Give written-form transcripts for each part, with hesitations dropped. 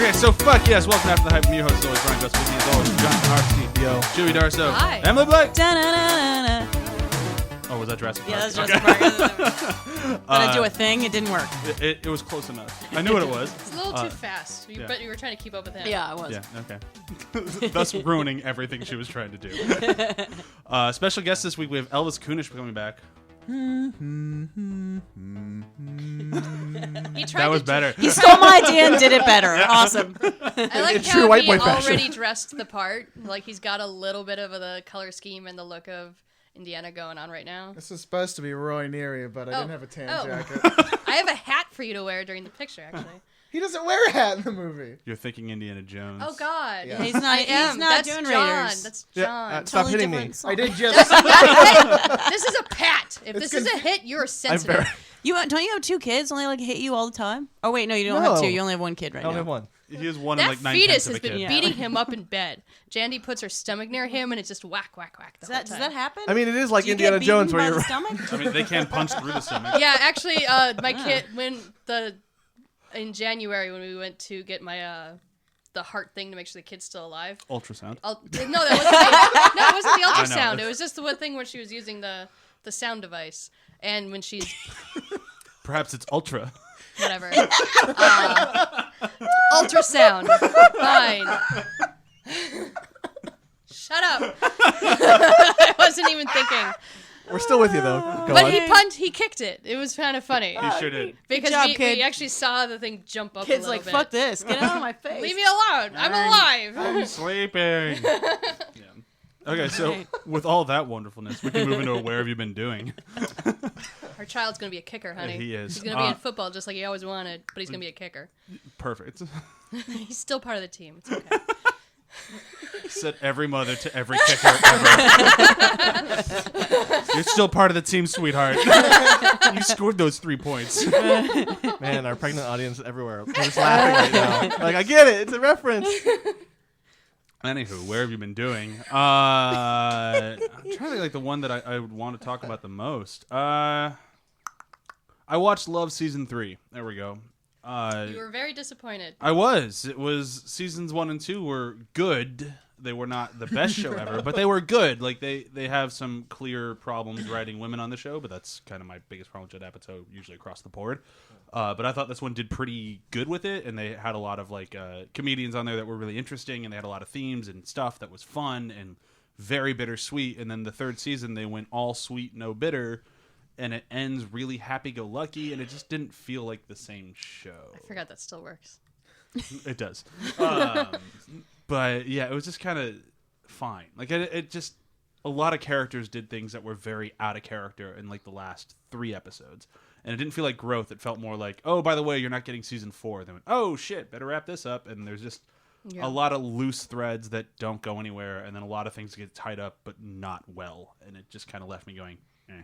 Okay, so fuck yes. Welcome after the hype. I'm your host, always Bryan. Best with me as always, John RC. Yo. Chewie Darso. Hi. Emily Blake. Da-na-na-na-na. Oh, was that Jurassic Park? Yeah, that's Jurassic Park. Gonna do a thing. It didn't work. It was close enough. I knew what it was. It's a little too fast, but you were trying to keep up with him. Yeah, I was. Yeah, okay. Thus ruining everything she was trying to do. Special guest this week, we have Elvis Kunesh coming back. He tried That was to better. He stole my idea and did it better. Awesome. I like true how white he boy fashion. already dressed the part. Like he's got a little bit of the color scheme and the look of Indiana going on right now. This is supposed to be Roy Neary, but I didn't have a tan jacket. I have a hat for you to wear during the picture, actually. He doesn't wear a hat in the movie. You're thinking Indiana Jones. Oh God, Yeah. He's not. He's not That's doing John. Raiders. That's Yeah, John. stop Totally hitting me. different song. I did just. This is a pat. If this is a hit, you're sensitive. Don't you have two kids? Only like hit you all the time? Oh wait, no, you don't No. have two. You only have one kid right I only now. have one. He has one in That like 9 fetus tenths of has a kid. been beating him up in bed. Jandy puts her stomach near him, and it's just whack, whack, whack. The whole Does time. that happen? I mean, it is like Do you Indiana get beaten Jones, where by you're. the stomach? I mean, they can't punch through the stomach. Yeah, actually, my kid in January when we went to get my the heart thing to make sure the kid's still alive. Ultrasound. No, it wasn't the I ultrasound. know. It was just the one thing where she was using the sound device, and when she's Perhaps it's ultra. whatever ultrasound. Fine. Shut up. I wasn't even thinking. We're still with you, though. Go But on. he kicked it. It was kind of funny. He sure did. Because job, we kid. actually saw the thing jump up a Kid's little like, bit. fuck this. Get out of my face. Leave me alone. I'm alive. I'm sleeping. Yeah. Okay, so with all that wonderfulness, we can move into where have you been doing? Our child's going to be a kicker, honey. He is. He's going to be in football just like he always wanted, but he's going to be a kicker. Perfect. He's still part of the team. It's okay. Said every mother to every kicker ever. You're still part of the team, sweetheart. You scored those 3 points. Man, our pregnant audience everywhere. They're just laughing right now. Like, I get it. It's a reference. Anywho, where have you been doing? I'm trying to think like the one that I would want to talk about the most. I watched Love Season 3. There we go. You were very disappointed. I was. It was seasons 1 and 2 were good. They were not the best show ever, but they were good. Like they have some clear problems writing women on the show, but that's kind of my biggest problem with Judd Apatow, usually across the board. But I thought this one did pretty good with it, and they had a lot of like comedians on there that were really interesting, and they had a lot of themes and stuff that was fun and very bittersweet. And then the third season, they went all sweet, no bitter. And it ends really happy-go-lucky, and it just didn't feel like the same show. I forgot that still works. It does. But, yeah, it was just kind of fine. Like, it just... A lot of characters did things that were very out of character in, like, the last 3 episodes. And it didn't feel like growth. It felt more like, oh, by the way, you're not getting season 4. Then, oh, shit, better wrap this up. And there's just a lot of loose threads that don't go anywhere, and then a lot of things get tied up, but not well. And it just kind of left me going, eh.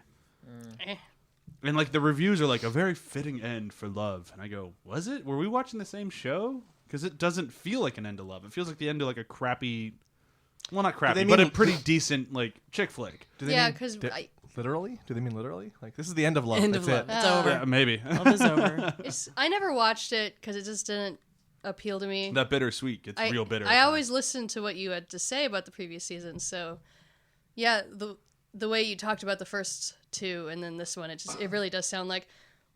And like the reviews are like a very fitting end for Love, and I go, was it? Were we watching the same show? Because it doesn't feel like an end to Love. It feels like the end of like a crappy, well, not crappy, but a pretty decent like chick flick. Do they Yeah, mean because literally? Do they mean literally? Like, this is the end of Love. End That's of Love. it. It's over. Yeah, maybe. Love is over. I never watched it because it just didn't appeal to me. That bittersweet gets real bitter. I always listened to what you had to say about the previous season, so yeah, the way you talked about the first 2 and then this one, it really does sound like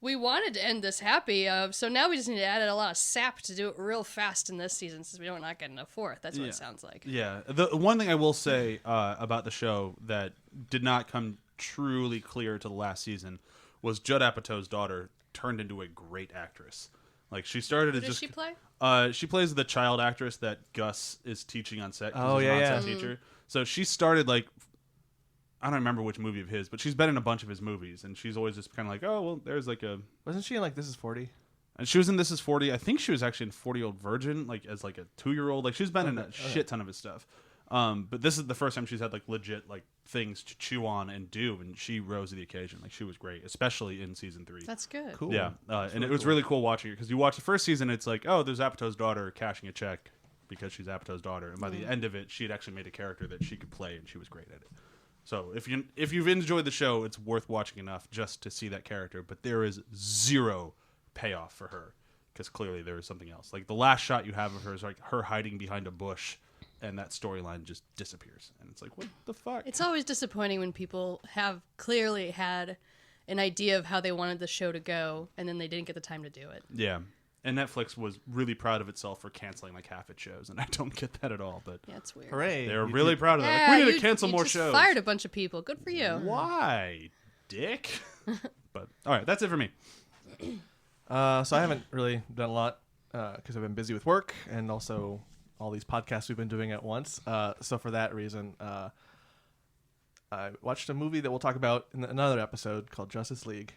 we wanted to end this happy, so now we just need to add a lot of sap to do it real fast in this season since we don't not getting a 4th. That's what it sounds like. Yeah. The one thing I will say about the show that did not come truly clear to the last season was Judd Apatow's daughter turned into a great actress. Like she started Who as does just she play? She plays the child actress that Gus is teaching on set. 'Cause Oh, he's an yeah, on-set teacher. So she started like, I don't remember which movie of his, but she's been in a bunch of his movies, and she's always just kind of like, oh well, there's like a. Wasn't she in, like, This Is 40? And she was in This Is 40. I think she was actually in 40-Year-Old Virgin, like as like a 2-year-old. Like she's been in a shit ton of his stuff. But this is the first time she's had like legit like things to chew on and do, and she rose to the occasion. Like she was great, especially in season 3. That's good. Cool. Yeah, and it was really cool watching it because you watch the first season, it's like, oh, there's Apatow's daughter cashing a check because she's Apatow's daughter, and by the end of it, she had actually made a character that she could play, and she was great at it. So if you've enjoyed the show, it's worth watching enough just to see that character. But there is zero payoff for her because clearly there is something else. Like the last shot you have of her is like her hiding behind a bush, and that storyline just disappears. And it's like, what the fuck? It's always disappointing when people have clearly had an idea of how they wanted the show to go, and then they didn't get the time to do it. Yeah. And Netflix was really proud of itself for canceling like half its shows, and I don't get that at all. But Yeah, it's weird. Hooray! they were really proud of that. Yeah, Like, we need to cancel you more just shows. Fired a bunch of people. Good for you. Why, dick? But all right, that's it for me. So I haven't really done a lot because I've been busy with work and also all these podcasts we've been doing at once. So for that reason, I watched a movie that we'll talk about in another episode called Justice League,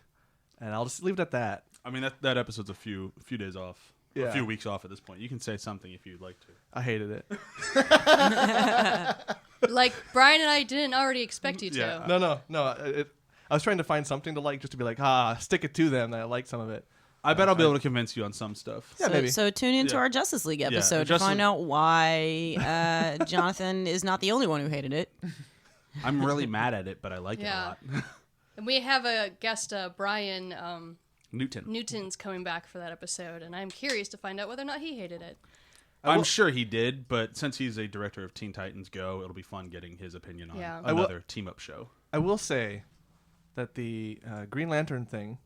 and I'll just leave it at that. I mean, that episode's a few days off, a Yeah. few weeks off at this point. You can say something if you'd like to. I hated it. Like Brian and I didn't already expect you to. Yeah. No. I was trying to find something to like, just to be like, stick it to them. That I liked some of it. I bet I'll be able to convince you on some stuff. Yeah, maybe. So tune into Yeah. our Justice League episode to Justice- find out why Jonathan is not the only one who hated it. I'm really mad at it, but I like Yeah. it a lot. And we have a guest, Brian Newton. Newton's coming back for that episode, and I'm curious to find out whether or not he hated it. I'm sure he did, but since he's a director of Teen Titans Go, it'll be fun getting his opinion on Yeah. another team-up show. I will say that the Green Lantern thing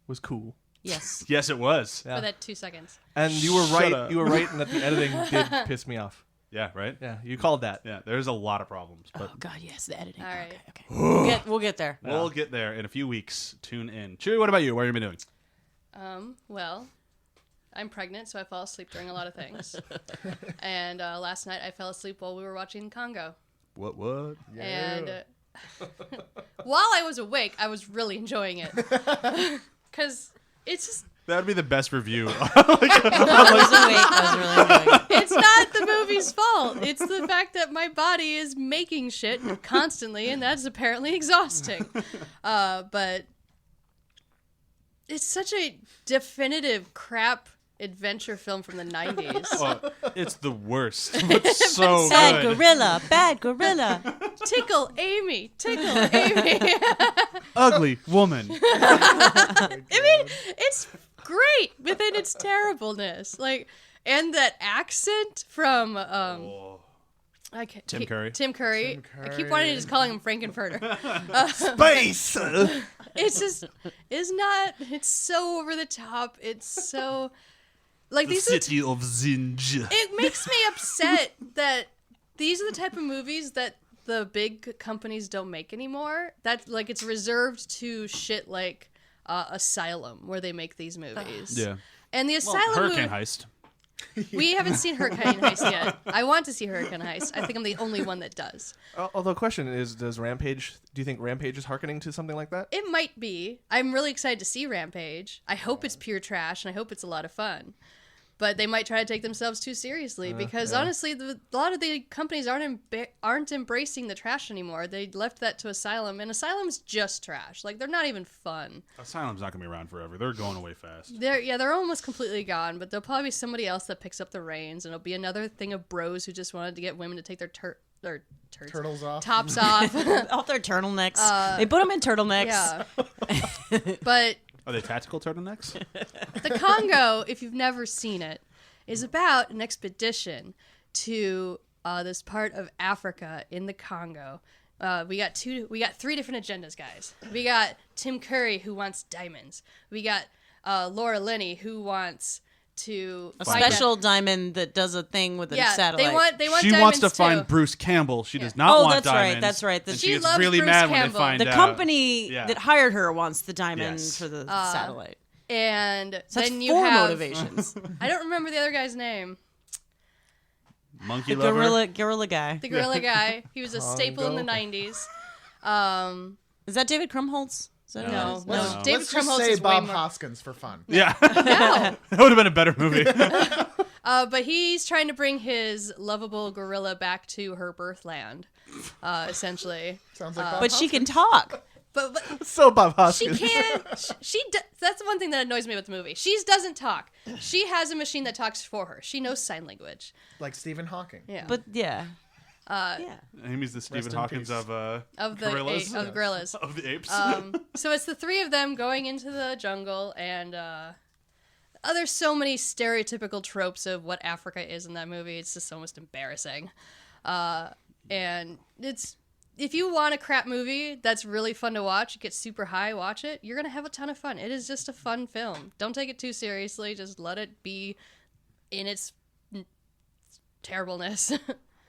was cool. Yes. Yes, it was. Yeah. For that 2 seconds. And you were Shut right. up. You were right in that the editing did piss me off. Yeah, right? Yeah, you called that. Yeah, there's a lot of problems, but Oh God, yes, the editing. All right. Okay. We'll get there. we'll get there in a few weeks. Tune in. Chewie, what about you? What have you been doing? Well, I'm pregnant, so I fall asleep during a lot of things. And last night I fell asleep while we were watching Congo. What? And while I was awake, I was really enjoying it. Because it's just, That would be the best review. I was really enjoying it. it's not the movie's fault. It's the fact that my body is making shit constantly, and that's apparently exhausting. But it's such a definitive crap adventure film from the 90s. Oh, it's the worst, but so Bad good. gorilla, bad gorilla. Tickle Amy, tickle Amy. Ugly woman. I mean, it's great within its terribleness. Like, and that accent from I can't, Tim Curry. Tim Curry. I keep wanting to just call him Frankenfurter. Space. It's just, it's so over the top. It's so, like, The these are city of Zinj. it makes me upset that these are the type of movies that the big companies don't make anymore. That, like, it's reserved to shit like Asylum, where they make these movies. Yeah. And the Asylum Hurricane movie, Heist. we haven't seen Hurricane Heist yet. I want to see Hurricane Heist. I think I'm the only one that does. Although, question is, do you think Rampage is hearkening to something like that? It might be. I'm really excited to see Rampage. I hope it's pure trash, and I hope it's a lot of fun. But they might try to take themselves too seriously because honestly, a lot of the companies aren't embracing the trash anymore. They left that to Asylum, and Asylum's just trash. Like, they're not even fun. Asylum's not going to be around forever. They're going away fast. They're almost completely gone. But there'll probably be somebody else that picks up the reins, and it'll be another thing of bros who just wanted to get women to take their Turtles off. tops off. Off their turtlenecks. They put them in turtlenecks. Yeah, but. Are they tactical turtlenecks? The Congo, if you've never seen it, is about an expedition to this part of Africa in the Congo. We got three different agendas, guys. We got Tim Curry, who wants diamonds. We got Laura Linney, who wants to A find special diamond that does a thing with a satellite. They want She diamonds wants to too. find Bruce Campbell. She does Oh, not want that's right, diamonds. that's right. And She she gets loves really Bruce mad Campbell. when they The find out. company Yeah. that hired her wants the diamond Yes. for the satellite. And So that's then you four have motivations. I don't remember the other guy's name. Monkey The lover. gorilla guy. The gorilla guy. He was a staple in the 90s. Is that David Krumholtz? Is that who that No, is? no. No. David Let's just Krumholtz say is way Bob more. Hoskins for fun. Yeah. No. That would have been a better movie. But he's trying to bring his lovable gorilla back to her birthland, essentially. Sounds like Bob But she Hoskins. can talk. But So Bob she Hoskins. can't. That's the one thing that annoys me with the movie. She doesn't talk. She has a machine that talks for her. She knows sign language. Like Stephen Hawking. Yeah. But yeah. Yeah. Amy's the Stephen in Hawkins peace. of of the gorillas. of the gorillas. Of the apes. So it's the three of them going into the jungle, and there's so many stereotypical tropes of what Africa is in that movie. It's just almost embarrassing. And if you want a crap movie that's really fun to watch, get super high, watch it, you're going to have a ton of fun. It is just a fun film. Don't take it too seriously. Just let it be in its terribleness.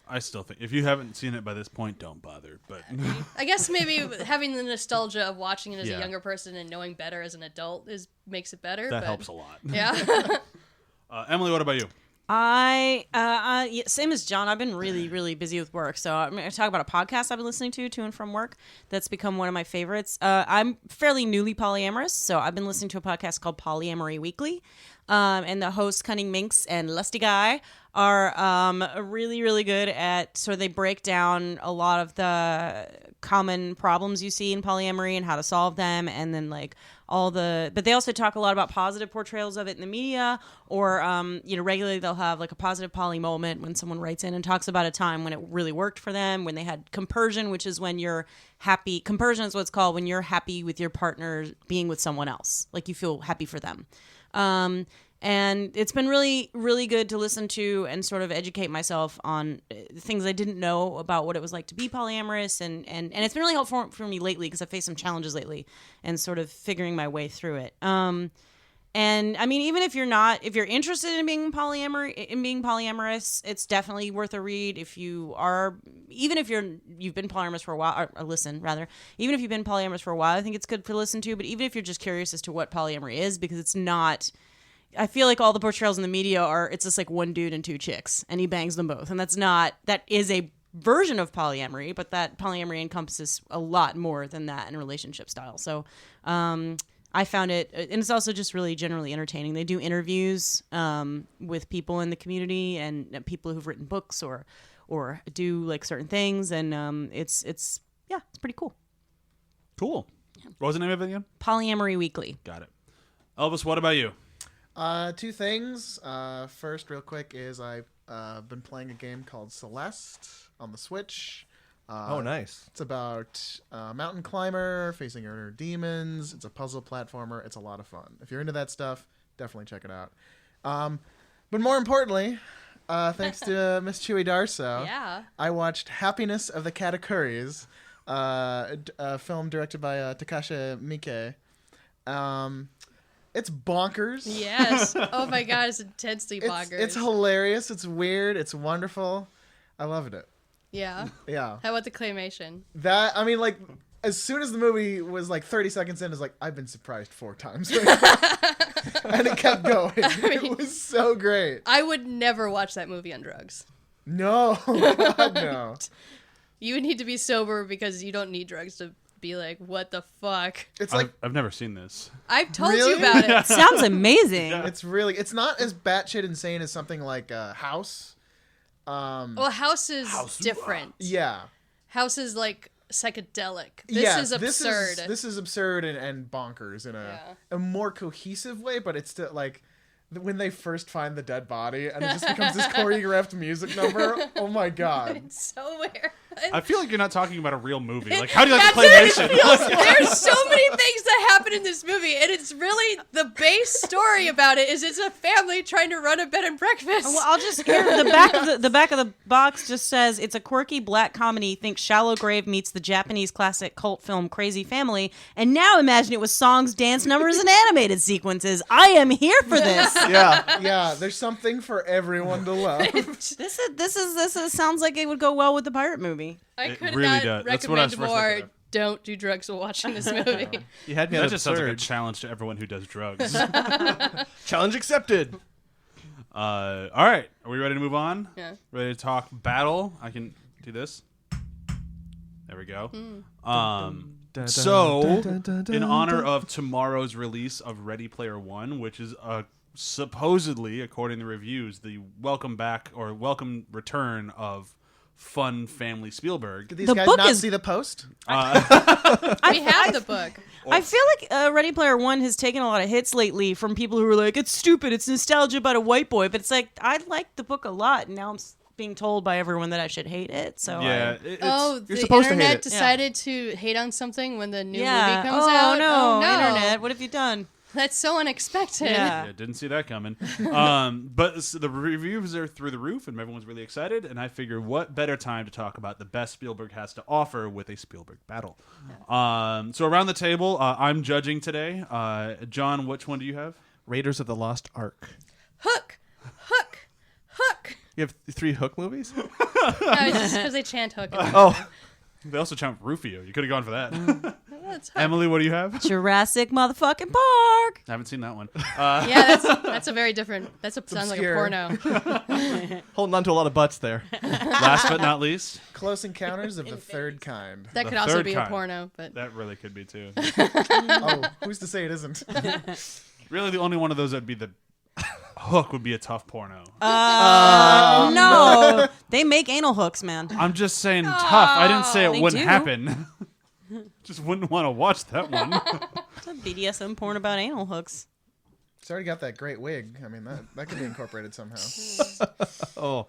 I still think if you haven't seen it by this point, don't bother. But I guess maybe having the nostalgia of watching it as Yeah. a younger person and knowing better as an adult makes it better. that but, helps a lot. Yeah. Emily, what about you? Yeah, same as John. I've been really, really busy with work. So I'm going to talk about a podcast I've been listening to and from work that's become one of my favorites. I'm fairly newly polyamorous, so I've been listening to a podcast called Polyamory Weekly. And the hosts, Cunning Minx and Lusty Guy, are really, really good at sort of they break down a lot of the common problems you see in polyamory and how to solve them. And then like but they also talk a lot about positive portrayals of it in the media or, regularly they'll have like a positive poly moment when someone writes in and talks about a time when it really worked for them, when they had compersion, which is when you're happy. Compersion is what it's called when you're happy with your partner being with someone else, like you feel happy for them. And it's been really, really good to listen to and sort of educate myself on things I didn't know about what it was like to be polyamorous. And it's been really helpful for me lately because I've faced some challenges lately and sort of figuring my way through it. And I mean, even if you're interested in being polyamorous, it's definitely worth a read. If you are, even if you've been polyamorous for a while, or listen rather, even if you've been polyamorous for a while, I think it's good to listen to. But even if you're just curious as to what polyamory is, because it's not, I feel like all the portrayals in the media it's just like one dude and two chicks and he bangs them both. And that is a version of polyamory, but that polyamory encompasses a lot more than that in relationship style. So, I found it, and it's also just really generally entertaining. They do interviews with people in the community and people who've written books or do like certain things, and it's pretty cool. Cool. What was the name of it again? Polyamory Weekly. Got it. Elvis, what about you? Two things. First, real quick, is I've been playing a game called Celeste on the Switch. Oh, nice. It's about a mountain climber facing inner demons. It's a puzzle platformer. It's a lot of fun. If you're into that stuff, definitely check it out. But more importantly, thanks to Miss Chewie Darso, Yeah. I watched Happiness of the Katakuris, a film directed by Takashi Miike. It's bonkers. Yes. Oh my god, it's intensely bonkers. It's hilarious. It's weird. It's wonderful. I loved it. Yeah. Yeah. How about the claymation? That, I mean, like, as soon as the movie was like 30 seconds in, it's like, I've been surprised 4 times. And it kept going. It was so great. I would never watch that movie on drugs. No. God, no. You would need to be sober because you don't need drugs to be like, what the fuck? It's like, I've never seen this. I've told Really? you about it. Sounds amazing. it's not as batshit insane as something like House. Well, House is different. Yeah. House is like psychedelic. This is absurd. This is absurd and bonkers in a more cohesive way, but it's still like when they first find the dead body and it just becomes this choreographed music number. Oh my god. It's so weird. I feel like you're not talking about a real movie. Like, how do you like the claymation? There's so many things that happen in this movie, and it's really the base story about it is it's a family trying to run a bed and breakfast. Well, I'll just hear the back of the box just says it's a quirky black comedy. Think Shallow Grave meets the Japanese classic cult film Crazy Family, and now imagine it with songs, dance numbers, and animated sequences. I am here for this. Yeah. There's something for everyone to love. This sounds like it would go well with the pirate movie. I It could really not does. That's what I was recommend first more. thinking of. Don't do drugs while watching this movie. You had me That at just sounds like a absurd. challenge to everyone who does drugs. Challenge accepted. All right. Are we ready to move on? Yeah. Ready to talk battle? I can do this. There we go. So, in honor of tomorrow's release of Ready Player One, which is supposedly, according to reviews, the welcome back or welcome return of fun family Spielberg. Did these The guys book not is- see the post? We have the book. I feel like Ready Player One has taken a lot of hits lately from people who are like, it's stupid, it's nostalgia about a white boy. But it's like, I like the book a lot, and now I'm being told by everyone that I should hate it. So Yeah. The supposed to hate internet it. decided to hate on something when the new yeah. movie comes oh out. no, Oh no, internet, what have you done? That's so unexpected. Yeah. Yeah, didn't see that coming. But the reviews are through the roof, and everyone's really excited. And I figure, what better time to talk about the best Spielberg has to offer with a Spielberg battle? So around the table, I'm judging today. John, which one do you have? Raiders of the Lost Ark. Hook. You have 3 Hook movies? No, it's just because they chant Hook. Oh, They also chant Rufio. You could have gone for that. That's Hook. Emily, what do you have? Jurassic motherfucking Park. I haven't seen that one. Yeah, that's a very different. Sounds like a obscure. porno. holding on to a lot of butts there. Last but not least, Close Encounters of the Third Kind. That The could also third be kind. a porno, but that really could be too. Oh, who's to say it isn't? Really, the only one of those that'd be the Hook would be a tough porno. No, they make anal hooks, man. I'm just saying tough. I didn't say it They wouldn't do. happen. Just wouldn't want to watch that one. It's a BDSM porn about anal hooks. It's already got that great wig. I mean, that could be incorporated somehow. Oh,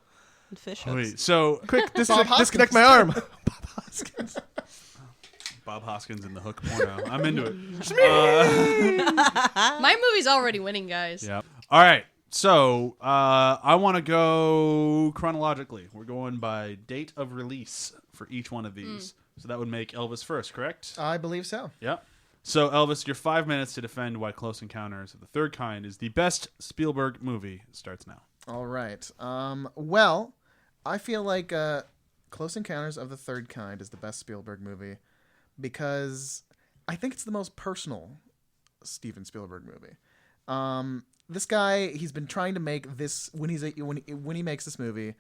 And fish hooks. Wait, so quick, Hoskins. disconnect my arm. Bob Hoskins in the Hook porno. I'm into it. my movie's already winning, guys. Yeah. All right. So I want to go chronologically. We're going by date of release for each one of these. So that would make Elvis first, correct? I believe so. Yeah. So Elvis, your 5 minutes to defend why Close Encounters of the Third Kind is the best Spielberg movie starts now. All right. Well, I feel like Close Encounters of the Third Kind is the best Spielberg movie because I think it's the most personal Steven Spielberg movie. This guy, he's been trying to make this when he makes this movie.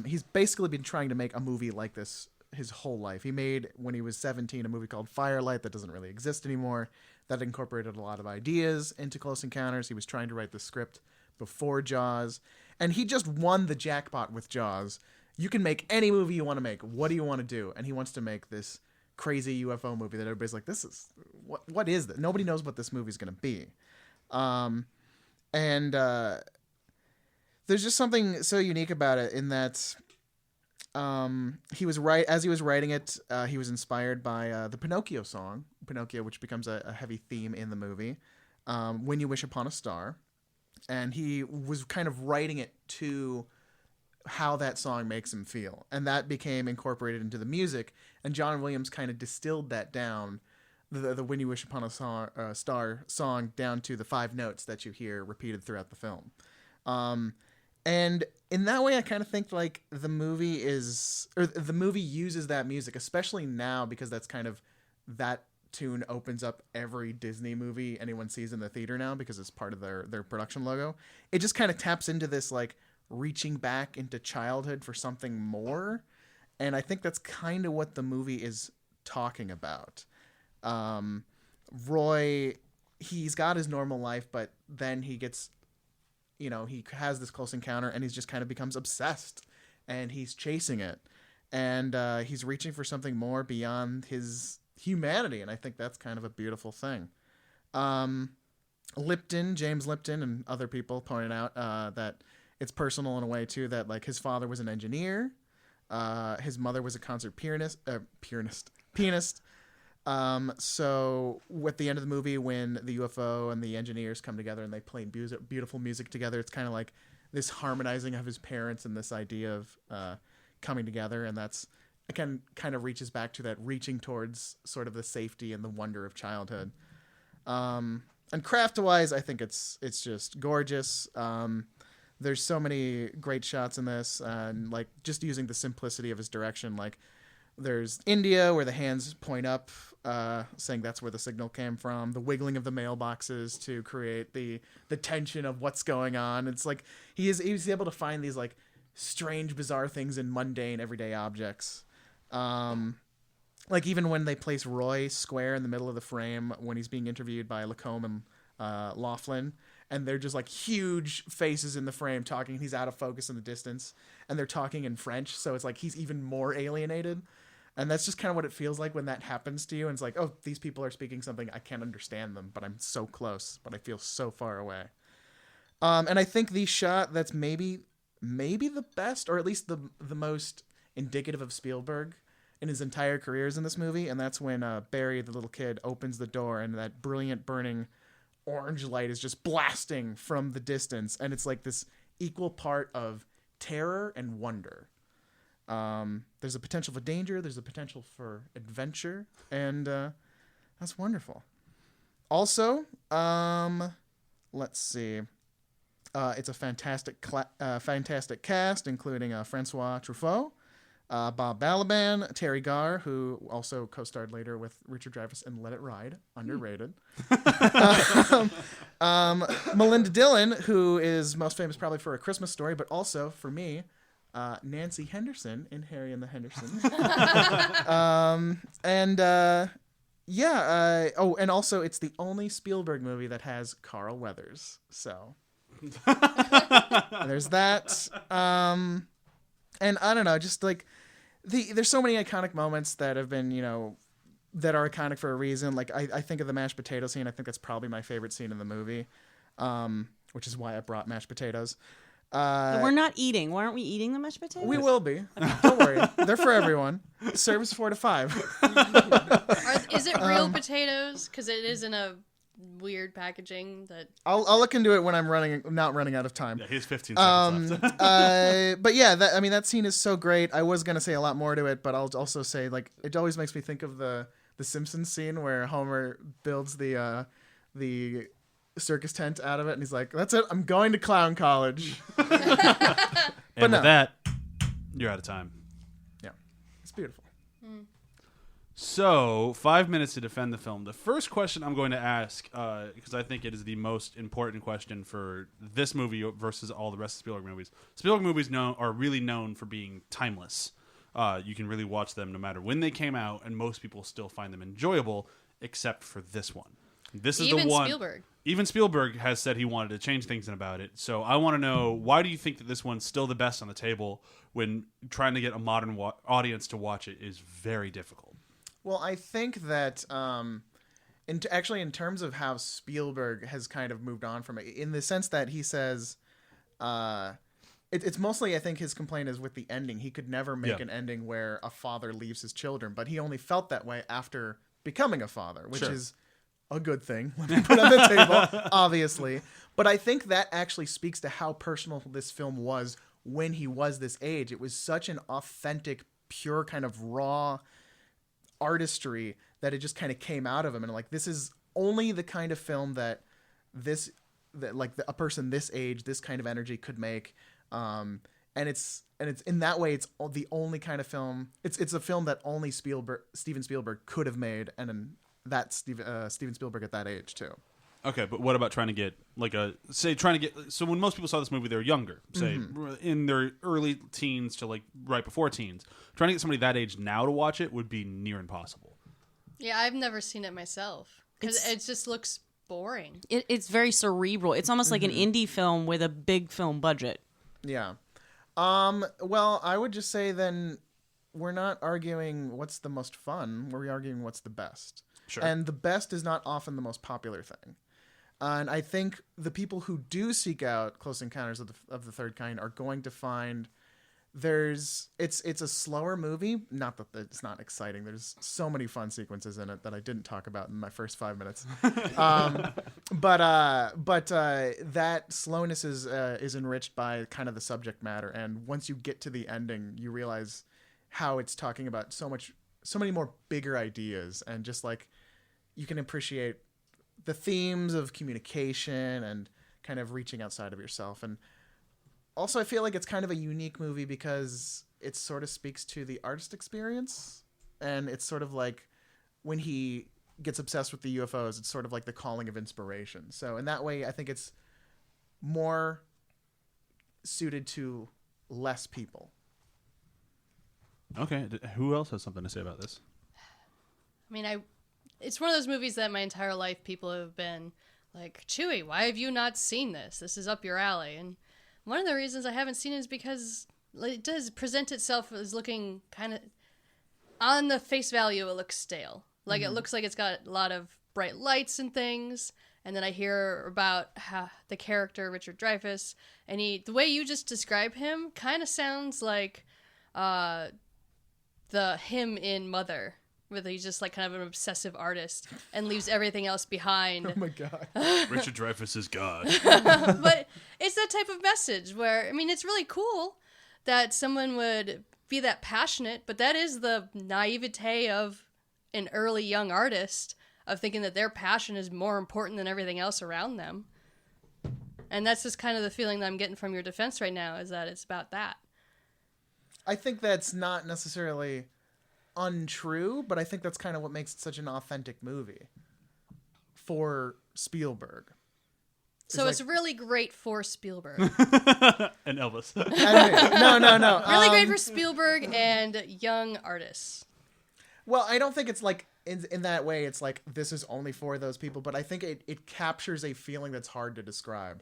He's basically been trying to make a movie like this his whole life. He made, when he was 17, a movie called Firelight that doesn't really exist anymore, that incorporated a lot of ideas into Close Encounters. He was trying to write the script before Jaws, and he just won the jackpot with Jaws. You can make any movie you want to make. What do you want to do? And he wants to make this crazy UFO movie that everybody's like, this is what is that? Nobody knows what this movie's going to be. And there's just something so unique about it in that he was as he was writing it, he was inspired by the Pinocchio song, Pinocchio, which becomes a heavy theme in the movie, When You Wish Upon a Star. And he was kind of writing it to how that song makes him feel. And that became incorporated into the music. And John Williams kind of distilled that down, the When You Wish Upon a Star song, down to the 5 notes that you hear repeated throughout the film. And in that way, I kind of think like the movie uses that music, especially now, because that's kind of, that tune opens up every Disney movie anyone sees in the theater now because it's part of their production logo. It just kind of taps into this like reaching back into childhood for something more. And I think that's kind of what the movie is talking about. Roy, he's got his normal life, but then he gets, he has this close encounter and he's just kind of becomes obsessed and he's chasing it. And he's reaching for something more beyond his humanity. And I think that's kind of a beautiful thing. James Lipton and other people pointed out that it's personal in a way too, that like his father was an engineer. His mother was a concert pianist. So at the end of the movie, when the UFO and the engineers come together and they play beautiful music together, it's kind of like this harmonizing of his parents and this idea of coming together. And that's, again, kind of reaches back to that reaching towards sort of the safety and the wonder of childhood. And craft-wise, I think it's just gorgeous. There's so many great shots in this, and like just using the simplicity of his direction. Like there's India where the hands point up, saying that's where the signal came from. The wiggling of the mailboxes to create the tension of what's going on. It's like he's able to find these like strange, bizarre things in mundane, everyday objects. Like even when they place Roy square in the middle of the frame when he's being interviewed by Lacombe and Laughlin, and they're just like huge faces in the frame talking, and he's out of focus in the distance, and they're talking in French, so it's like he's even more alienated. And that's just kind of what it feels like when that happens to you. And it's like, oh, these people are speaking something, I can't understand them, but I'm so close, but I feel so far away. And I think the shot that's maybe the best, or at least the most indicative of Spielberg in his entire career is in this movie, and that's when Barry, the little kid, opens the door and that brilliant burning orange light is just blasting from the distance, and it's like this equal part of terror and wonder. There's a potential for danger, there's a potential for adventure, and that's wonderful. Also, let's see. It's a fantastic cast, including Francois Truffaut, Bob Balaban, Terry Garr, who also co-starred later with Richard Dreyfuss in Let It Ride, underrated. Melinda Dillon, who is most famous probably for A Christmas Story, but also for me, Nancy Henderson in Harry and the Hendersons. And also it's the only Spielberg movie that has Carl Weathers. So there's that. And I don't know, just like there's so many iconic moments that have been, that are iconic for a reason. Like I think of the mashed potato scene. I think that's probably my favorite scene in the movie, which is why I brought mashed potatoes. We're not eating. Why aren't we eating the mashed potatoes? We will be. Don't worry. They're for everyone. Service 4 to 5. Is it real potatoes? Because it is in a weird packaging that I'll look into it when I'm not running out of time. Yeah, he has 15 seconds left. But yeah, that scene is so great. I was gonna say a lot more to it, but I'll also say like it always makes me think of the Simpsons scene where Homer builds the circus tent out of it, and he's like, "That's it. I'm going to clown college." And with that, you're out of time. Yeah, it's beautiful. So, 5 minutes to defend the film. The first question I'm going to ask, because I think it is the most important question for this movie versus all the rest of Spielberg movies. Spielberg movies are really known for being timeless. You can really watch them no matter when they came out, and most people still find them enjoyable, except for this one. This is even the one. Spielberg. Even Spielberg has said he wanted to change things about it. So I want to know, why do you think that this one's still the best on the table when trying to get a modern audience to watch it is very difficult? Well, I think that in terms of how Spielberg has kind of moved on from it, in the sense that he says, it's mostly, I think his complaint is with the ending. He could never make an ending where a father leaves his children, but he only felt that way after becoming a father, which is a good thing. Let me put on the table, obviously. But I think that actually speaks to how personal this film was when he was this age. It was such an authentic, pure kind of raw artistry that it just kind of came out of him, and like this is only the kind of film that a person this age, this kind of energy could make, and it's in that way it's the only kind of film. It's a film that only Steven Spielberg could have made, and that's Steven Spielberg at that age too. Okay, but what about trying to get so when most people saw this movie they were younger, say in their early teens to like right before teens, trying to get somebody that age now to watch it would be near impossible. Yeah, I've never seen it myself because it just looks boring. It's very cerebral. It's almost like an indie film with a big film budget. Yeah. Well, I would just say then we're not arguing what's the most fun. We're arguing what's the best. Sure. And the best is not often the most popular thing. And I think the people who do seek out Close Encounters of the Third Kind are going to find it's a slower movie. Not that it's not exciting. There's so many fun sequences in it that I didn't talk about in my first 5 minutes. But that slowness is enriched by kind of the subject matter. And once you get to the ending, you realize how it's talking about so many more bigger ideas, and just like you can appreciate the themes of communication and kind of reaching outside of yourself. And also I feel like it's kind of a unique movie because it sort of speaks to the artist experience, and it's sort of like when he gets obsessed with the UFOs, it's sort of like the calling of inspiration. So in that way, I think it's more suited to less people. Okay, who else has something to say about this? I mean, it's one of those movies that my entire life people have been like, Chewie, why have you not seen this? This is up your alley. And one of the reasons I haven't seen it is because it does present itself as looking kind of, on the face value, it looks stale. Like, it looks like it's got a lot of bright lights and things. And then I hear about how the character, Richard Dreyfuss, and the way you just describe him kind of sounds like the him in Mother. where he's just like kind of an obsessive artist and leaves everything else behind. Oh my god. Richard Dreyfuss is God. But it's that type of message where, I mean, it's really cool that someone would be that passionate, but that is the naivete of an early young artist, of thinking that their passion is more important than everything else around them. And that's just kind of the feeling that I'm getting from your defense right now, is that it's about that. I think that's not necessarily untrue, but I think that's kind of what makes it such an authentic movie for Spielberg. So it's really great for Spielberg. And Elvis. No. Really great for Spielberg and young artists. Well, I don't think it's like in that way. It's like this is only for those people, but I think it captures a feeling that's hard to describe.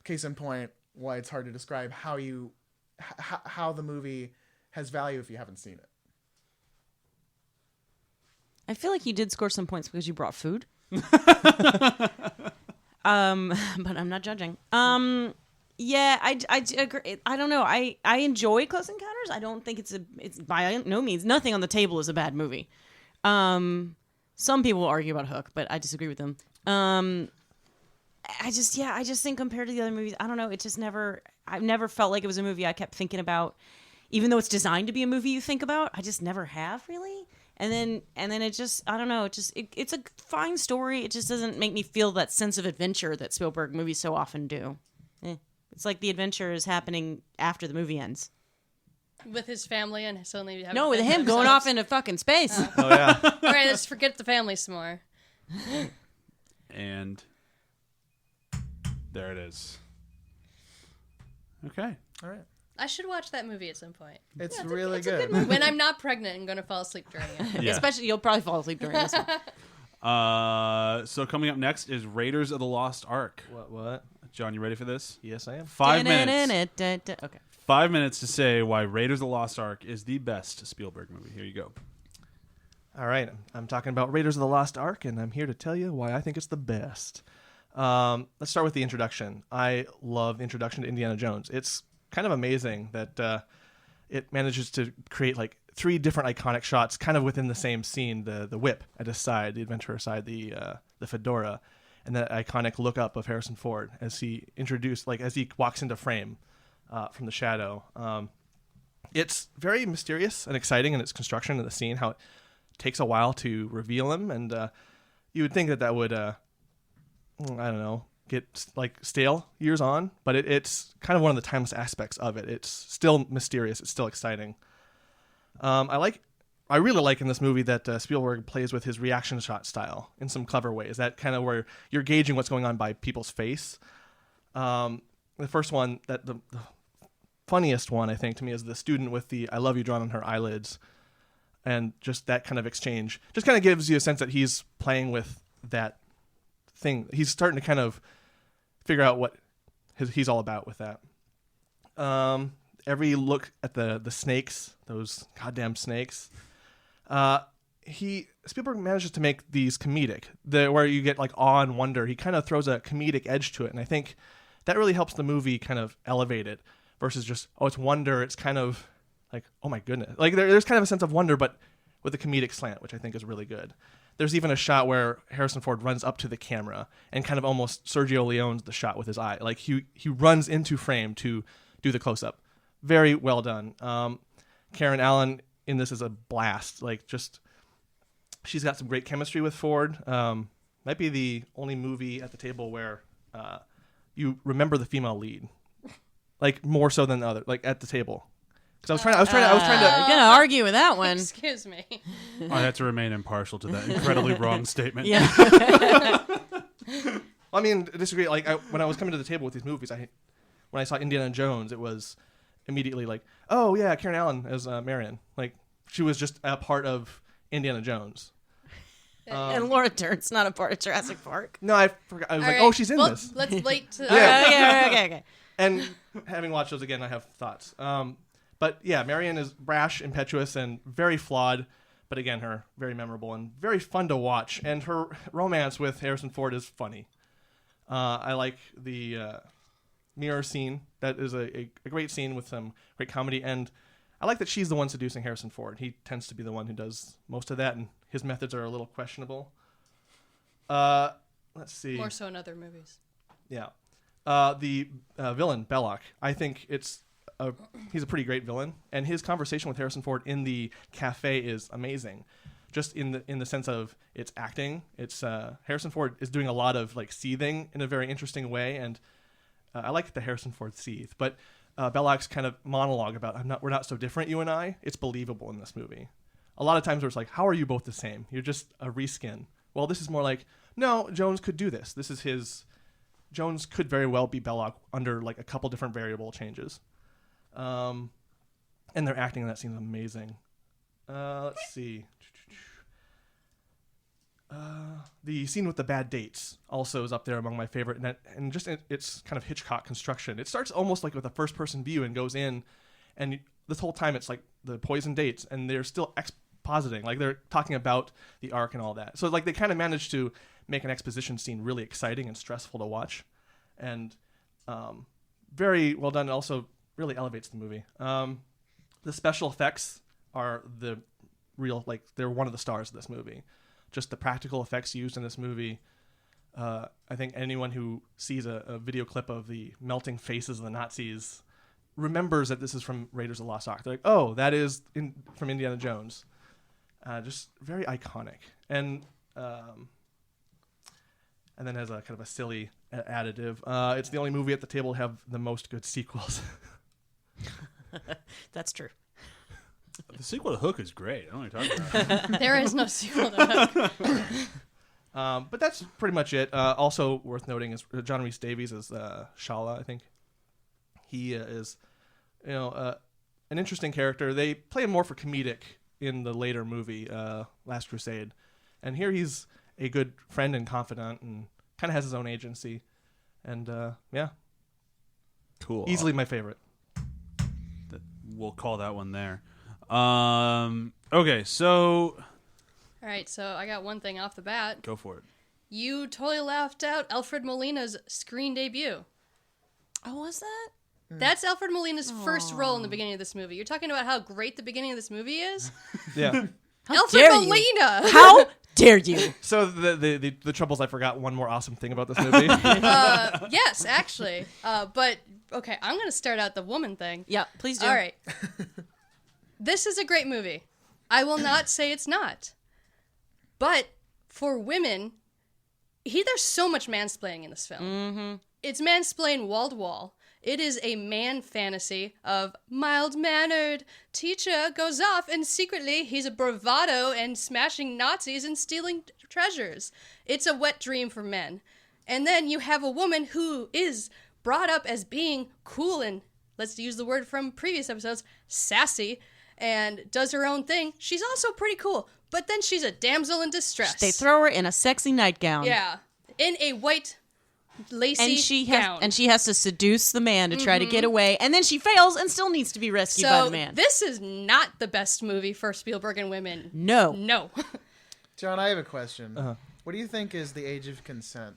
Case in point, why it's hard to describe how the movie has value if you haven't seen it. I feel like you did score some points because you brought food. But I'm not judging. Yeah, I agree. I don't know. I enjoy Close Encounters. I don't think it's by no means, nothing on the table is a bad movie. Some people will argue about Hook, but I disagree with them. I just think compared to the other movies, I don't know. I've never felt like it was a movie I kept thinking about, even though it's designed to be a movie you think about. I just never have really. And then it just, I don't know, it's a fine story. It just doesn't make me feel that sense of adventure that Spielberg movies so often do. It's like the adventure is happening after the movie ends. With his family and suddenly having No, with him going off into fucking space. Oh yeah. All right, let's forget the family some more. And there it is. Okay. All right. I should watch that movie at some point. It's really good. When I'm not pregnant and going to fall asleep during it. Yeah. Especially, you'll probably fall asleep during this one. So coming up next is Raiders of the Lost Ark. What? John, you ready for this? Yes, I am. 5 minutes. Okay. 5 minutes to say why Raiders of the Lost Ark is the best Spielberg movie. Here you go. All right, I'm talking about Raiders of the Lost Ark, and I'm here to tell you why I think it's the best. Let's start with the introduction. I love the introduction to Indiana Jones. It's kind of amazing that it manages to create like 3 different iconic shots kind of within the same scene. The whip at his side, the adventurer side, the fedora, and that iconic look up of Harrison Ford as he walks into frame from the shadow. It's very mysterious and exciting in its construction of the scene, how it takes a while to reveal him, and you would think that would I don't know, get like stale years on, but it's kind of one of the timeless aspects of it. It's still mysterious. It's still exciting. I really like in this movie that Spielberg plays with his reaction shot style in some clever ways. That kind of where you're gauging what's going on by people's face. The first one, the funniest one I think to me is the student with the "I love you" drawn on her eyelids, and just that kind of exchange just kind of gives you a sense that he's playing with that thing. He's starting to kind of figure out what he's all about with that. Every look at the snakes, those goddamn snakes, Spielberg manages to make these comedic, where you get like awe and wonder. He kind of throws a comedic edge to it, and I think that really helps the movie kind of elevate it versus just, oh, it's wonder. It's kind of like, oh my goodness. Like there's kind of a sense of wonder, but with a comedic slant, which I think is really good. There's even a shot where Harrison Ford runs up to the camera and kind of almost Sergio Leone's the shot with his eye. Like he runs into frame to do the close-up. Very well done. Karen Allen in this is a blast. Like just, she's got some great chemistry with Ford. Might be the only movie at the table where you remember the female lead, like more so than the other, like at the table. Because I was trying to. You're gonna argue with that one. Excuse me. I had to remain impartial to that incredibly wrong statement. Yeah. I mean, disagree. Like when I was coming to the table with these movies, when I saw Indiana Jones, it was immediately like, oh yeah, Karen Allen as Marion. Like she was just a part of Indiana Jones. And Laura Dern's not a part of Jurassic Park. No, I forgot. I was All like, right, oh, she's in this. Let's wait to. Okay. And having watched those again, I have thoughts. But yeah, Marion is brash, impetuous, and very flawed. But again, her very memorable and very fun to watch. And her romance with Harrison Ford is funny. I like the mirror scene. That is a great scene with some great comedy. And I like that she's the one seducing Harrison Ford. He tends to be the one who does most of that, and his methods are a little questionable. Let's see. More so in other movies. Yeah. The villain, Belloc, I think he's a pretty great villain, and his conversation with Harrison Ford in the cafe is amazing. Just in the sense of it's acting. It's Harrison Ford is doing a lot of like seething in a very interesting way, and I like the Harrison Ford seethe, but Belloc's kind of monologue about we're not so different, you and I. It's believable in this movie. A lot of times where it's like, how are you both the same? You're just a reskin. Well, this is more like, no, Jones could do this. This is his. Jones could very well be Belloc under like a couple different variable changes, and their acting in that scene is amazing. Let's see. The scene with the bad dates also is up there among my favorite, and just its kind of Hitchcock construction. It starts almost like with a first-person view and goes in, and this whole time it's like the poison dates, and they're still expositing, like they're talking about the arc and all that. So like they kind of managed to make an exposition scene really exciting and stressful to watch, and very well done. And also really elevates the movie. The special effects are the real, like they're one of the stars of this movie. Just the practical effects used in this movie. I think anyone who sees a video clip of the melting faces of the Nazis remembers that this is from Raiders of the Lost Ark. They're like, oh, that is from Indiana Jones. Just very iconic. And then as a kind of a silly additive, it's the only movie at the table to have the most good sequels. That's true. The sequel to Hook is great. I don't know what you're talking about. There is no sequel to Hook. But that's pretty much it. Also worth noting is John Rhys Davies as Shala, I think. He is, an interesting character. They play him more for comedic in the later movie, Last Crusade. And here he's a good friend and confidant and kind of has his own agency. And, yeah. Cool. Easily my favorite. We'll call that one there. Okay, so... All right, so I got one thing off the bat. Go for it. You totally laughed out Alfred Molina's screen debut. Oh, was that? That's Alfred Molina's first role in the beginning of this movie. You're talking about how great the beginning of this movie is? Yeah. Alfred dare you. Molina! How dare you? So the trouble is I forgot one more awesome thing about this movie. Yes, actually. But, okay, I'm going to start out the woman thing. Yeah, please do. All right. This is a great movie. I will not say it's not. But for women, there's so much mansplaining in this film. Mm-hmm. It's mansplained wall to wall. It is a man fantasy of mild-mannered teacher goes off and secretly he's a bravado and smashing Nazis and stealing treasures. It's a wet dream for men. And then you have a woman who is brought up as being cool and, let's use the word from previous episodes, sassy, and does her own thing. She's also pretty cool. But then she's a damsel in distress. They throw her in a sexy nightgown. Yeah. In a white lacy gown. And she has to seduce the man to try to get away. And then she fails and still needs to be rescued by the man. This is not the best movie for Spielberg and women. No. No. John, I have a question. What do you think is the age of consent?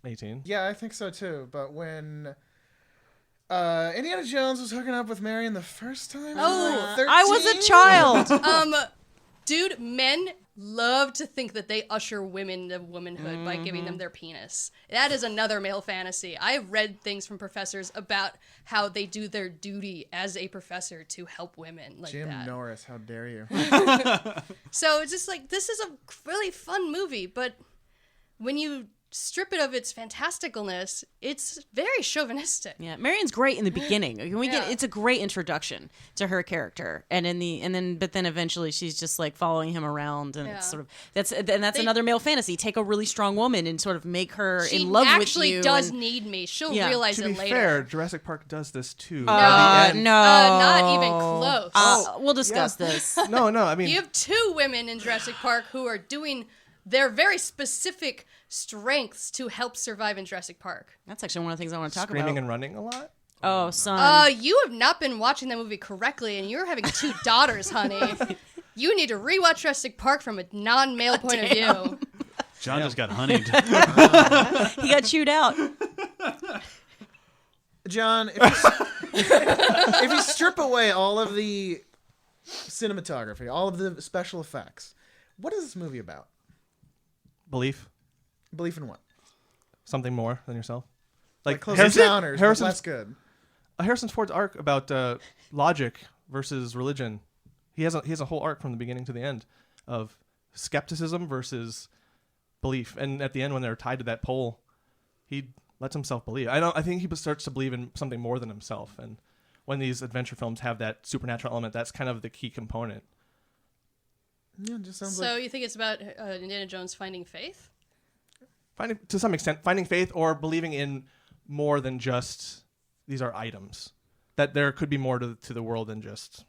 18. Yeah, I think so too. But when Indiana Jones was hooking up with Marion the first time, I was a child. Dude, men love to think that they usher women to womanhood by giving them their penis. That is another male fantasy. I have read things from professors about how they do their duty as a professor to help women like Jim that. Norris, how dare you? So it's just like, this is a really fun movie, but when you strip it of its fantasticalness, it's very chauvinistic. Yeah, Marion's great in the beginning. It's a great introduction to her character, but then eventually she's just like following him around, and it's sort of that's another male fantasy. Take a really strong woman and sort of make her in love with you. She actually does need me. She'll realize it later. To be fair, Jurassic Park does this too. No, not even close. We'll discuss this. No, I mean, you have two women in Jurassic Park who are doing their very specific strengths to help survive in Jurassic Park. That's actually one of the things I want to talk screaming about. and running a lot. Oh, son. You have not been watching that movie correctly, and you're having two daughters, honey. You need to rewatch Jurassic Park from a non-male point of view. John just got honeyed. He got chewed out. John, if you strip away all of the cinematography, all of the special effects, what is this movie about? Belief. Belief in what? Something more than yourself. Like Close Encounters, but less good. Harrison Ford's arc about logic versus religion. He has a whole arc from the beginning to the end of skepticism versus belief. And at the end, when they're tied to that pole, he lets himself believe. I think he starts to believe in something more than himself. And when these adventure films have that supernatural element, that's kind of the key component. Yeah, it just sounds So you think it's about Indiana Jones finding faith? To some extent, finding faith or believing in more than just these are items. That there could be more to the world than just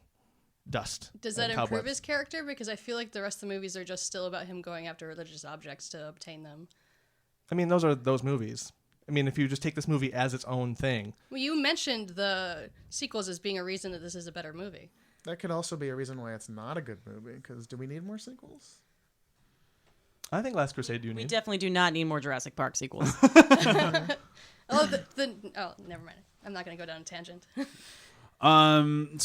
dust. Does that improve his character? Because I feel like the rest of the movies are just still about him going after religious objects to obtain them. I mean, those are those movies. I mean, if you just take this movie as its own thing. Well, you mentioned the sequels as being a reason that this is a better movie. That could also be a reason why it's not a good movie, because do we need more sequels? I think Last Crusade We definitely do not need more Jurassic Park sequels. Oh, never mind. I'm not going to go down a tangent. So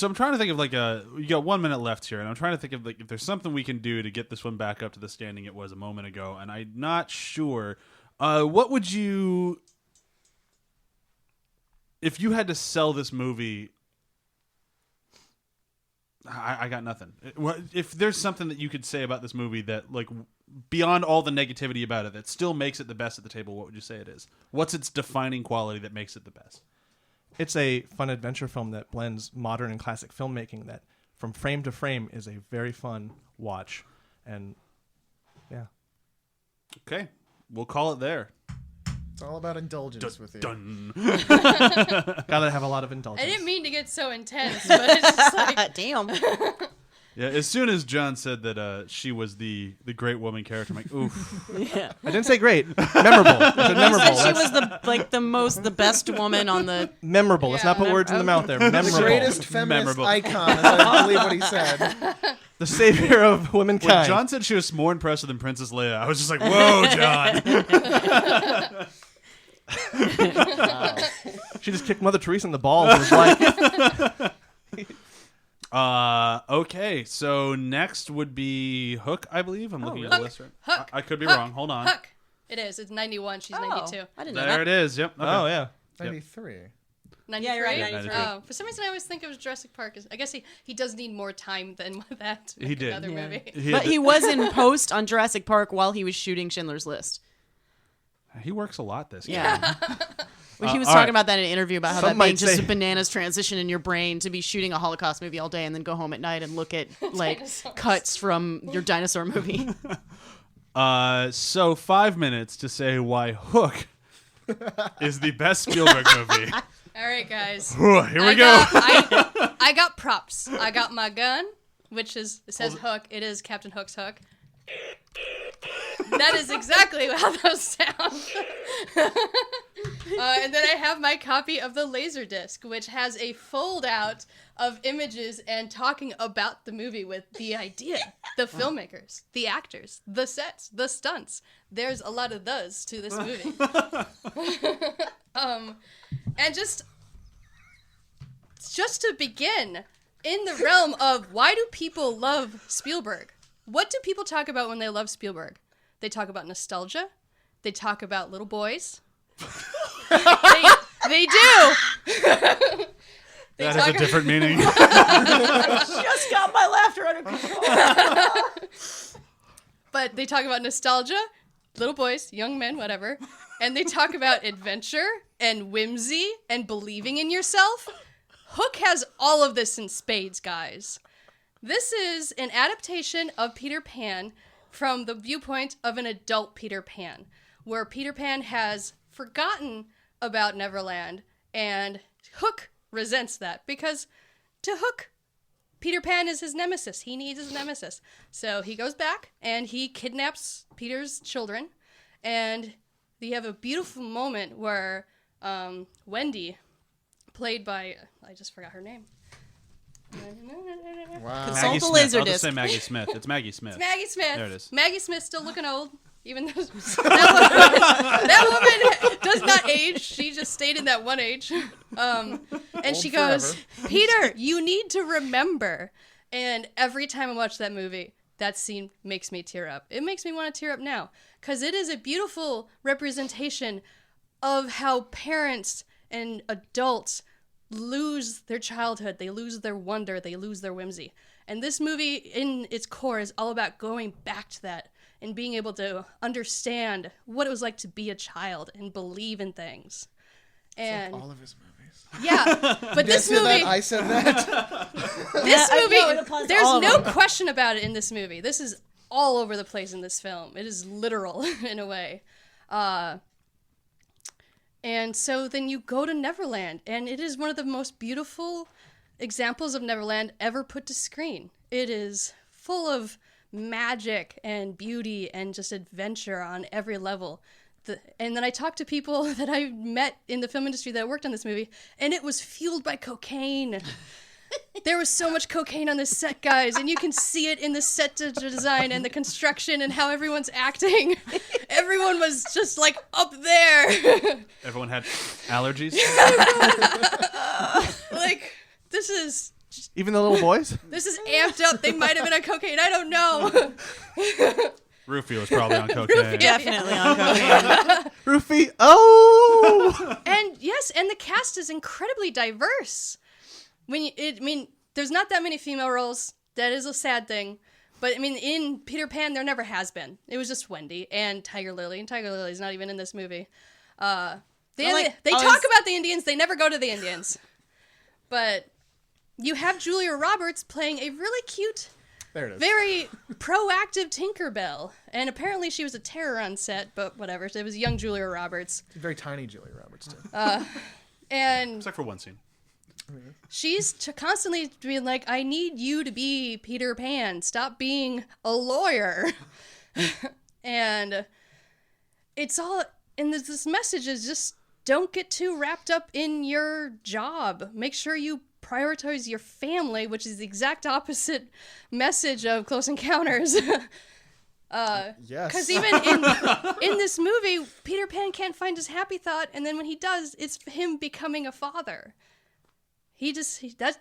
I'm trying to think of you got 1 minute left here, and I'm trying to think of if there's something we can do to get this one back up to the standing it was a moment ago, and I'm not sure. What would you, if you had to sell this movie? I got nothing. If there's something that you could say about this movie that, beyond all the negativity about it, that still makes it the best at the table, what would you say it is? What's its defining quality that makes it the best? It's a fun adventure film that blends modern and classic filmmaking that, from frame to frame, is a very fun watch. And, yeah. Okay. We'll call it there. It's all about indulgence with you. Done. Gotta have a lot of indulgence. I didn't mean to get so intense, but it's just like... Damn. Yeah, as soon as John said that she was the great woman character, I'm like, oof. Yeah. I didn't say great. Memorable. I said memorable. She was the best woman on the. Memorable. Let's not put words in the mouth there. Memorable. The greatest feminist icon, as I believe what he said. The savior of womankind. When John said she was more impressive than Princess Leia, I was just like, whoa, John. Wow. She just kicked Mother Teresa in the balls and was like... Okay, so next would be Hook, I believe. I'm looking at Hook. the list right. Hook. I could be Hook. wrong. Hold on. Hook. It is. It's 91. She's 92. I didn't know There that. it is. Yep. Okay. Oh, yeah. 93. 93? Yeah, you're right, 93. Oh, for some reason I always think it was Jurassic Park. I guess he does need more time than that to make He did. another Yeah. movie. But he was in post on Jurassic Park while he was shooting Schindler's List. He works a lot this guy. Yeah. When he was all talking right. about that in an interview about how Some that might being just say- a bananas transition in your brain to be shooting a Holocaust movie all day and then go home at night and look at like Dinosaurs. cuts from your dinosaur movie. So 5 minutes to say why Hook is the best Spielberg movie. All right, guys. Whew, here we go. I got props. I got my gun, which it says Hook. It is Captain Hook's hook. That is exactly how those sound. And then I have my copy of the Laserdisc, which has a fold out of images and talking about the movie with the idea, the filmmakers, the actors, the sets, the stunts. There's a lot of those to this movie. And just to begin, in the realm of why do people love Spielberg? What do people talk about when they love Spielberg? They talk about nostalgia. They talk about little boys. they do. That has a different meaning. Just got my laughter under control. But they talk about nostalgia, little boys, young men, whatever. And they talk about adventure and whimsy and believing in yourself. Hook has all of this in spades, guys. This is an adaptation of Peter Pan from the viewpoint of an adult Peter Pan, where Peter Pan has forgotten about Neverland, and Hook resents that, because to Hook, Peter Pan is his nemesis. He needs his nemesis. So he goes back, and he kidnaps Peter's children, and they have a beautiful moment where Wendy, played by, I just forgot her name. Wow. Consult Maggie the Smith. I'll Laserdisc. just say Maggie Smith. It's Maggie Smith. Maggie Smith. There it is. Maggie Smith still looking old. Even though that woman does not age. She just stayed in that one age. And she goes, Peter, you need to remember. And every time I watch that movie, that scene makes me tear up. It makes me want to tear up now. Because it is a beautiful representation of how parents and adults lose their childhood. They lose their wonder. They lose their whimsy. And this movie, in its core, is all about going back to that and being able to understand what it was like to be a child and believe in things. And all of his movies. Yeah, but this movie, I said that. this movie, it applies to there's all of no them. question about it in this movie. This is all over the place in this film. It is literal in a way. And so then you go to Neverland, and it is one of the most beautiful examples of Neverland ever put to screen. It is full of magic and beauty and just adventure on every level. And then I talked to people that I met in the film industry that worked on this movie, and it was fueled by cocaine. There was so much cocaine on this set, guys, and you can see it in the set design and the construction and how everyone's acting. Everyone was just like up there. Everyone had allergies. Like, this is Even the little boys? this is amped up. They might have been on cocaine. I don't know. Rufio was probably on cocaine. Definitely on cocaine. Rufy. Oh! And yes, and the cast is incredibly diverse. There's not that many female roles. That is a sad thing. But I mean, in Peter Pan, there never has been. It was just Wendy and Tiger Lily, and Tiger Lily's not even in this movie. They talk about the Indians. They never go to the Indians. But you have Julia Roberts playing a really cute, There it is. very proactive Tinkerbell. And apparently she was a terror on set, but whatever. It was young Julia Roberts. Very tiny Julia Roberts, too. And Except for one scene. she's constantly being like, I need you to be Peter Pan. Stop being a lawyer. And it's all, and this message is just don't get too wrapped up in your job. Make sure you prioritize your family, which is the exact opposite message of Close Encounters. Yes. Because even in this movie, Peter Pan can't find his happy thought, and then when he does, it's him becoming a father. That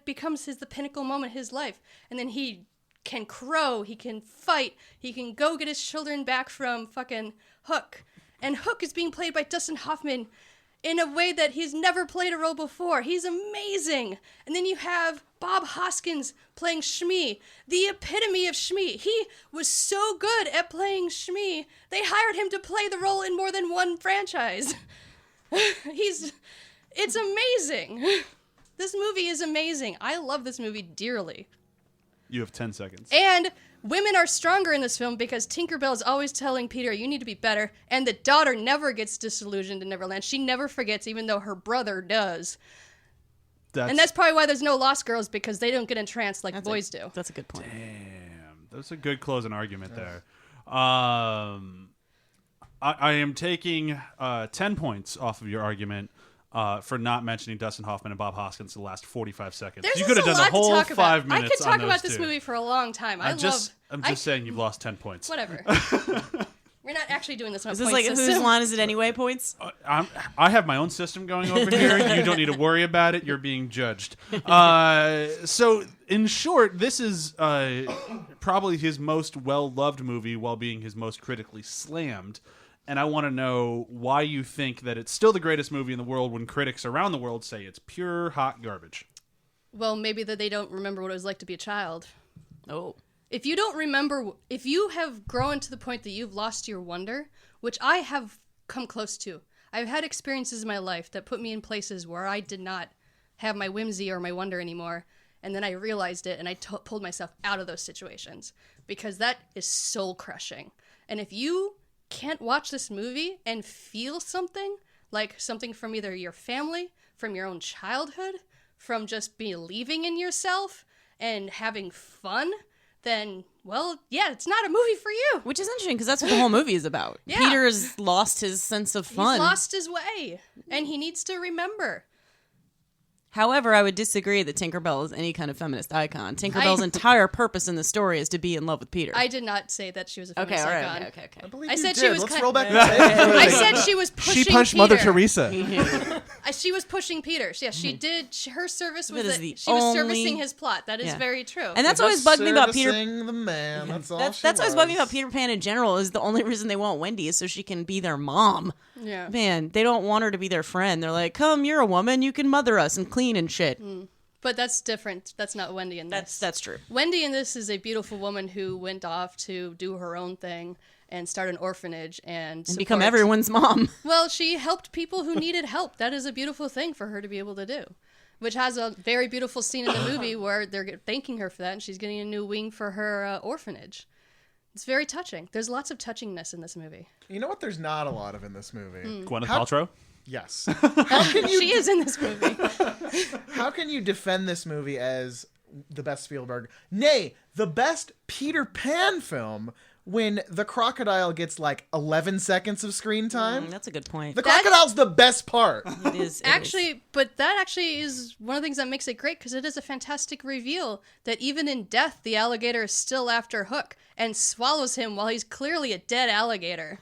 becomes the pinnacle moment of his life, and then he can crow, he can fight, he can go get his children back from fucking Hook, and Hook is being played by Dustin Hoffman in a way that he's never played a role before. He's amazing. And then you have Bob Hoskins playing Shmi, the epitome of Shmi. He was so good at playing Shmi, they hired him to play the role in more than one franchise. It's amazing. This movie is amazing. I love this movie dearly. You have 10 seconds. And women are stronger in this film because Tinkerbell is always telling Peter, you need to be better. And the daughter never gets disillusioned in Neverland. She never forgets, even though her brother does. And that's probably why there's no Lost Girls, because they don't get entranced like boys do. That's a good point. Damn. That's a good closing argument there. I am taking 10 points off of your argument for not mentioning Dustin Hoffman and Bob Hoskins in the last 45 seconds. There's You could have just done a the lot to whole talk about. 5 minutes I could talk on those about this two. movie for a long time. I'm just saying you've lost 10 points. Whatever. We're not actually doing this on a Is this point like system. whose line is it anyway points? I have my own system going over here. You don't need to worry about it. You're being judged. So, in short, this is probably his most well-loved movie while being his most critically slammed. And I want to know why you think that it's still the greatest movie in the world when critics around the world say it's pure hot garbage. Well, maybe that they don't remember what it was like to be a child. Oh. If you don't remember, if you have grown to the point that you've lost your wonder, which I have come close to, I've had experiences in my life that put me in places where I did not have my whimsy or my wonder anymore, and then I realized it, and I pulled myself out of those situations, because that is soul-crushing. And if you can't watch this movie and feel something, like something from either your family, from your own childhood, from just believing in yourself and having fun, then, well, yeah, it's not a movie for you. Which is interesting because that's what the whole movie is about. Yeah. Peter's lost his sense of fun. He's lost his way, and he needs to remember. However, I would disagree that Tinkerbell is any kind of feminist icon. Tinkerbell's entire purpose in the story is to be in love with Peter. I did not say that she was a feminist all right, icon. okay. I believe I you said did. she was Let's kind- roll back the tape. I said she was pushing She punched Peter. Mother Teresa. She was pushing Peter. Yeah, she did. Her service was That is that the she was only- servicing his plot. That is Yeah. very true. And that's always bugged me about Peter. Servicing the man. That's all. That's always bugged me about Peter Pan in general. Is the only reason they want Wendy is so she can be their mom. yeah. Man, they don't want her to be their friend. They're like, "Come, you're a woman. You can mother us and clean and shit." But that's different. That's not Wendy in this. That's true. Wendy in this is a beautiful woman who went off to do her own thing and start an orphanage and Become support- everyone's mom. Well, she helped people who needed help. That is a beautiful thing for her to be able to do. Which has a very beautiful scene in the movie where they're thanking her for that, and she's getting a new wing for her orphanage. It's very touching. There's lots of touchingness in this movie. You know what? There's not a lot of in this movie. Gwyneth How- Paltrow. Yes. How can you She is in this movie. How can you defend this movie as the best Spielberg, nay, the best Peter Pan film, when the crocodile gets like 11 seconds of screen time? That's a good point. The crocodile's the best part. It is Actually, but that actually is one of the things that makes it great, because it is a fantastic reveal that even in death, the alligator is still after Hook and swallows him while he's clearly a dead alligator.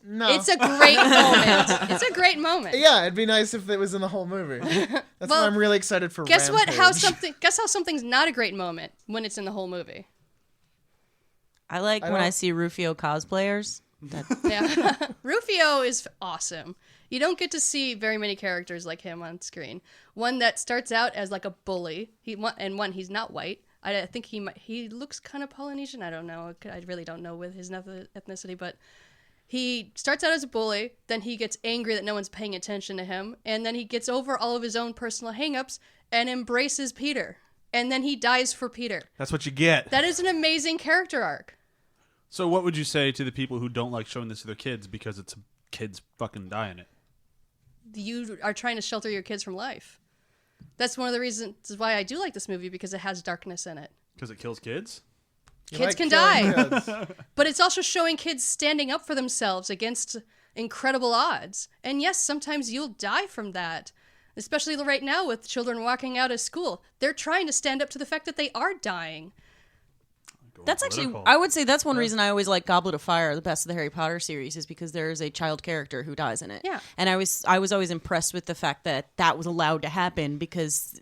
No. It's a great moment. It's a great moment. Yeah, it'd be nice if it was in the whole movie. That's Well, why I'm really excited for Guess what? Rampage. Guess how something's not a great moment when it's in the whole movie. I like when don't- I see Rufio cosplayers. Yeah, Rufio is awesome. You don't get to see very many characters like him on screen. One that starts out as like a bully. He's not white. I think he looks kind of Polynesian. I don't know. I really don't know with his ethnicity, but he starts out as a bully. Then he gets angry that no one's paying attention to him, and then he gets over all of his own personal hangups and embraces Peter. And then he dies for Peter. That's what you get. That is an amazing character arc. So what would you say to the people who don't like showing this to their kids because it's kids fucking die in it? You are trying to shelter your kids from life. That's one of the reasons why I do like this movie, because it has darkness in it. Because it kills kids? You Kids like can killing die. kids. But it's also showing kids standing up for themselves against incredible odds. And yes, sometimes you'll die from that. Especially right now with children walking out of school. They're trying to stand up to the fact that they are dying. That's actually, Political. I would say that's one reason I always like Goblet of Fire, the best of the Harry Potter series, is because there is a child character who dies in it. Yeah. And I was always impressed with the fact that that was allowed to happen, because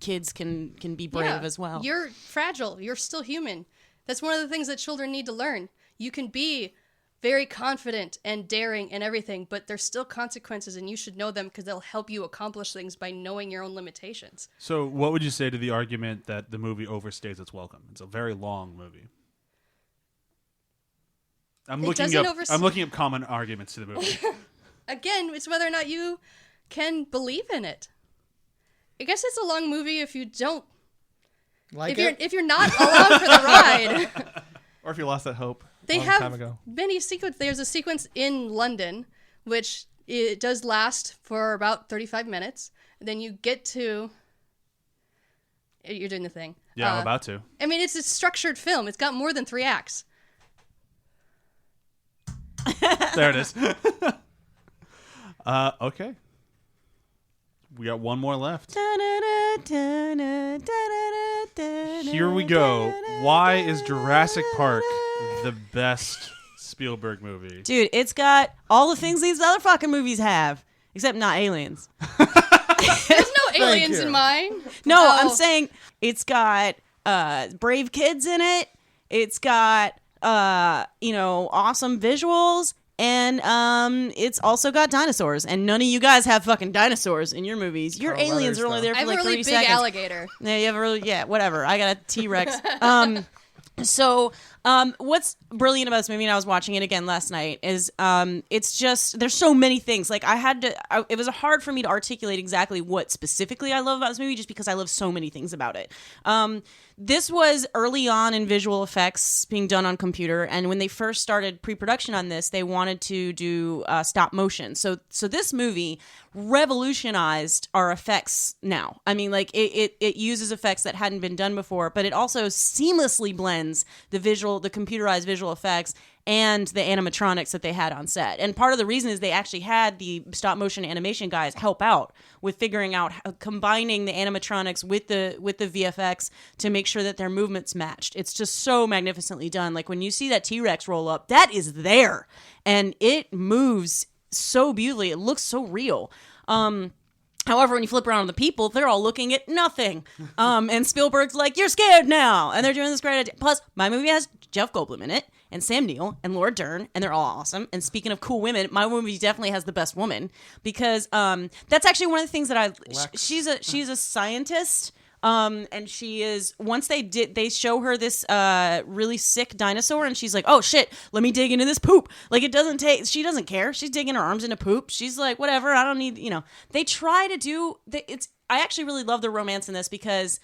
kids can be brave Yeah. as well. You're fragile. You're still human. That's one of the things that children need to learn. You can be very confident and daring and everything, but there's still consequences, and you should know them, because they'll help you accomplish things by knowing your own limitations. So what would you say to the argument that the movie overstays its welcome? It's a very long movie. I'm looking up common arguments to the movie. Again, it's whether or not you can believe in it. I guess it's a long movie if you don't. Like If you're not along for the ride. Or if you lost that hope They a long time have ago. many sequences. There's a sequence in London, which it does last for about 35 minutes. And then you get to. You're doing the thing. Yeah, I'm about to. I mean, it's a structured film. It's got more than 3 acts. There it is. Okay. We got one more left. Here we go. Why is Jurassic Park the best Spielberg movie? Dude, it's got all the things these other fucking movies have, except not aliens. There's no aliens you. in mine. No, Oh. I'm saying it's got brave kids in it. It's got awesome visuals, and it's also got dinosaurs. And none of you guys have fucking dinosaurs in your movies. Your Carl aliens Weathers, are only though. there I for have a like really 30 big seconds. alligator. Yeah, you have a really, whatever. I got a T-Rex. So what's brilliant about this movie, and I was watching it again last night, is it's just, there's so many things. Like it was hard for me to articulate exactly what specifically I love about this movie, just because I love so many things about it. This was early on in visual effects being done on computer, and when they first started pre-production on this, they wanted to do stop motion. So this movie revolutionized our effects now. I mean, like it uses effects that hadn't been done before, but it also seamlessly blends blends the computerized visual effects and the animatronics that they had on set. And part of the reason is they actually had the stop motion animation guys help out with figuring out combining the animatronics with the VFX to make sure that their movements matched. It's just so magnificently done. Like when you see that T-Rex roll up, that is there, and it moves so beautifully. It looks so real. However, when you flip around on the people, they're all looking at nothing. And Spielberg's like, "You're scared now," and they're doing this great idea. Plus, my movie has Jeff Goldblum in it, and Sam Neill, and Laura Dern, and they're all awesome. And speaking of cool women, my movie definitely has the best woman, because that's actually one of the things that she's a scientist. And she is, once they show her this really sick dinosaur, and she's like, "Oh shit, let me dig into this poop." Like, she doesn't care. She's digging her arms into poop. She's like, whatever, I don't need, they try to do, I actually really love the romance in this, because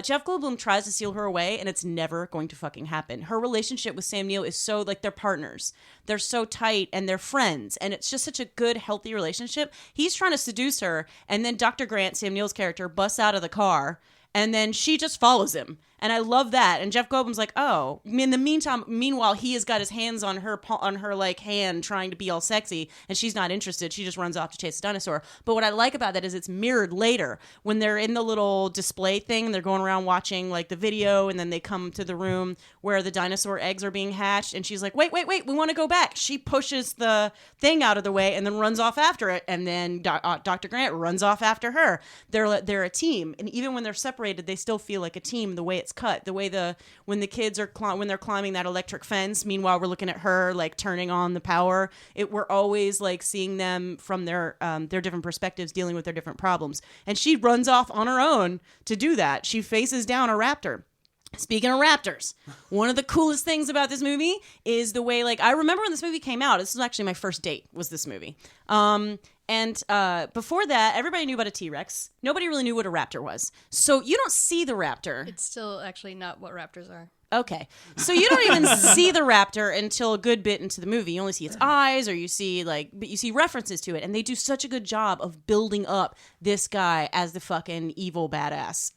Jeff Goldblum tries to steal her away, and it's never going to fucking happen. Her relationship with Sam Neill is so, like, they're partners. They're so tight, and they're friends, and it's just such a good, healthy relationship. He's trying to seduce her, and then Dr. Grant, Sam Neill's character, busts out of the car, and then she just follows him. And I love that. And Jeff Goldblum's like, "Oh." In the meanwhile, he has got his hands on her like hand, trying to be all sexy, and she's not interested. She just runs off to chase the dinosaur. But what I like about that is it's mirrored later when they're in the little display thing. They're going around watching like the video, and then they come to the room where the dinosaur eggs are being hatched, and she's like, "Wait, we want to go back." She pushes the thing out of the way and then runs off after it, and then Dr. Grant runs off after her. They're a team, and even when they're separated, they still feel like a team. The way it's cut, the way when the kids are when they're climbing that electric fence, meanwhile we're looking at her like turning on the power. We're always like seeing them from their different perspectives, dealing with their different problems. And she runs off on her own to do that. She faces down a raptor. Speaking of raptors, one of the coolest things about this movie is the way, like, I remember when this movie came out, this was actually my first date, was this movie. And before that, everybody knew about a T-Rex. Nobody really knew what a raptor was. So you don't see the raptor. It's still actually not what raptors are. Okay. So you don't even see the raptor until a good bit into the movie. You only see its eyes, or you see but you see references to it. And they do such a good job of building up this guy as the fucking evil badass.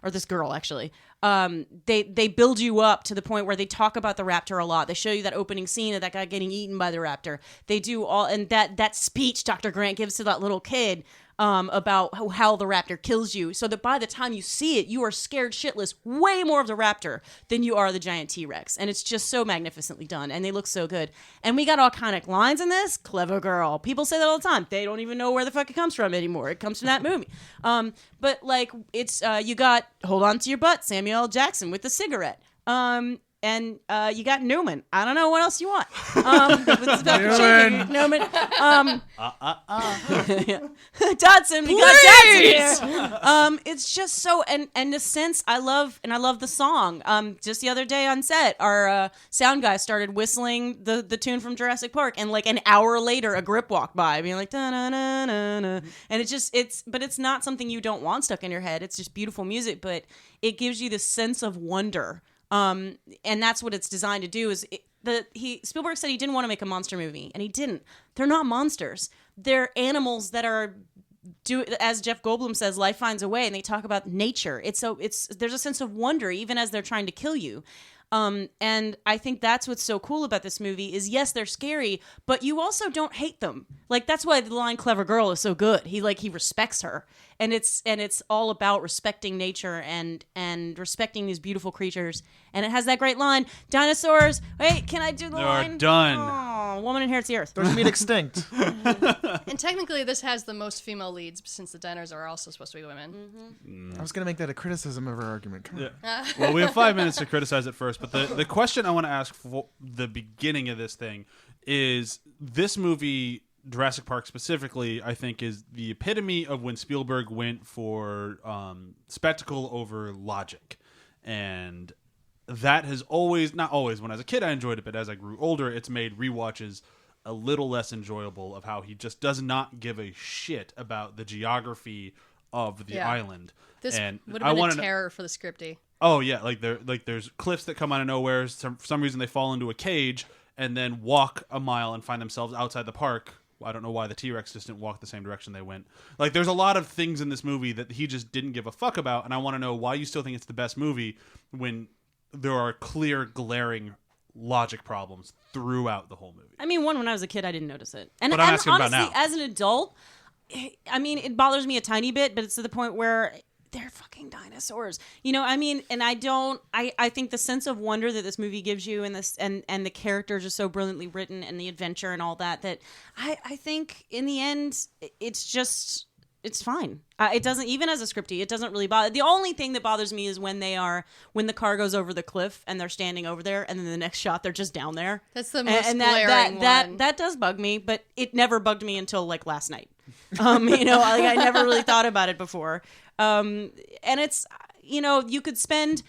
Or this girl, actually. They build you up to the point where they talk about the raptor a lot. They show you that opening scene of that guy getting eaten by the raptor. They do and that speech Dr. Grant gives to that little kid about how the raptor kills you, so that by the time you see it, you are scared shitless way more of the raptor than you are the giant T-Rex. And it's just so magnificently done, and they look so good. And we got iconic lines in this. Clever girl. People say that all the time. They don't even know where the fuck it comes from anymore. It comes from that movie. But like, it's you got "Hold On to Your Butt," Samuel L. Jackson with the cigarette. And you got Newman. I don't know what else you want. It's about Newman. Newman. Dodson. We got Dodson here. It's just so, and the sense, I love the song. Just the other day on set, our sound guy started whistling the tune from Jurassic Park, and like an hour later, a grip walked by, being like da na na na na, and but it's not something you don't want stuck in your head. It's just beautiful music, but it gives you this sense of wonder. And that's what it's designed to do. Spielberg said he didn't want to make a monster movie, and he didn't. They're not monsters. They're animals that are as Jeff Goldblum says, life finds a way, and they talk about nature. There's a sense of wonder even as they're trying to kill you. And I think that's what's so cool about this movie is, yes, they're scary, but you also don't hate them. Like, that's why the line "clever girl" is so good. He respects her. And it's all about respecting nature and respecting these beautiful creatures. And it has that great line, "Dinosaurs, wait, can I do the line?" They're done. Oh, woman inherits the earth. They're meat extinct. And technically, this has the most female leads, since the diners are also supposed to be women. I was going to make that a criticism of our argument. Come on. Well, we have 5 minutes to criticize it first, but the question I want to ask for the beginning of this thing is, this movie, Jurassic Park specifically, I think is the epitome of when Spielberg went for spectacle over logic. And that has always, not always, when I was a kid I enjoyed it, but as I grew older, it's made rewatches a little less enjoyable, of how he just does not give a shit about the geography of the island. This and would have been a terror for the scripty. Oh yeah, there's cliffs that come out of nowhere. For some reason they fall into a cage and then walk a mile and find themselves outside the park. I don't know why the T-Rex just didn't walk the same direction they went. Like, there's a lot of things in this movie that he just didn't give a fuck about, and I want to know why you still think it's the best movie when there are clear, glaring logic problems throughout the whole movie. I mean, when I was a kid, I didn't notice it. And, But I'm and asking about honestly, now. as an adult, I mean, it bothers me a tiny bit, but it's to the point where they're fucking dinosaurs. You know, I mean, and I think the sense of wonder that this movie gives you and the characters are so brilliantly written and the adventure and all that I think in the end, it's fine. It doesn't, even as a scripty, it doesn't really bother. The only thing that bothers me is when the car goes over the cliff and they're standing over there, and then the next shot they're just down there. That's the most and glaring one. That does bug me, but it never bugged me until like last night. You know, like I never really thought about it before. And it's, you know, you could spend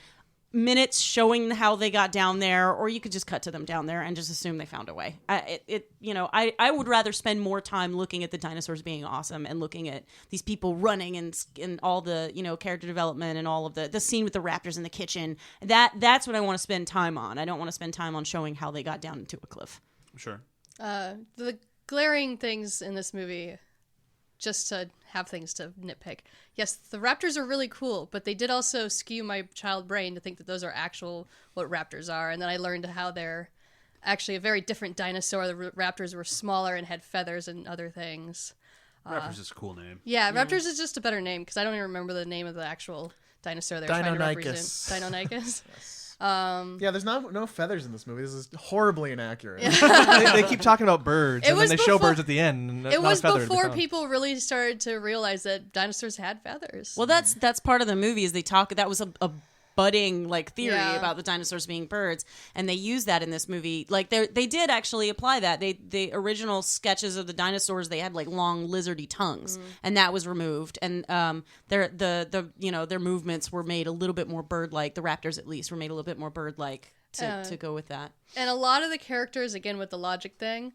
minutes showing how they got down there, or you could just cut to them down there and just assume they found a way. I would rather spend more time looking at the dinosaurs being awesome and looking at these people running and all the, you know, character development and all of the scene with the raptors in the kitchen. That's what I want to spend time on. I don't want to spend time on showing how they got down into a cliff. Sure. The glaring things in this movie, just to have things to nitpick. Yes, the raptors are really cool, but they did also skew my child brain to think that those are actual what raptors are. And then I learned how they're actually a very different dinosaur. The raptors were smaller and had feathers and other things. Raptor's just a cool name. Yeah, raptors is just a better name because I don't even remember the name of the actual dinosaur they were trying to represent. Deinonychus. Yeah, there's no feathers in this movie. This is horribly inaccurate. they keep talking about birds, It and then was they show before- birds at the end. And It not was a feather to be before found. people really started to realize that dinosaurs had feathers. Well, that's part of the movie is they talk. That was a budding like theory Yeah. about the dinosaurs being birds, and they use that in this movie. Like they did actually apply that. The original sketches of the dinosaurs, they had like long lizardy tongues, and that was removed. And their movements were made a little bit more bird-like. The raptors, at least, were made a little bit more bird-like to go with that. And a lot of the characters, again, with the logic thing,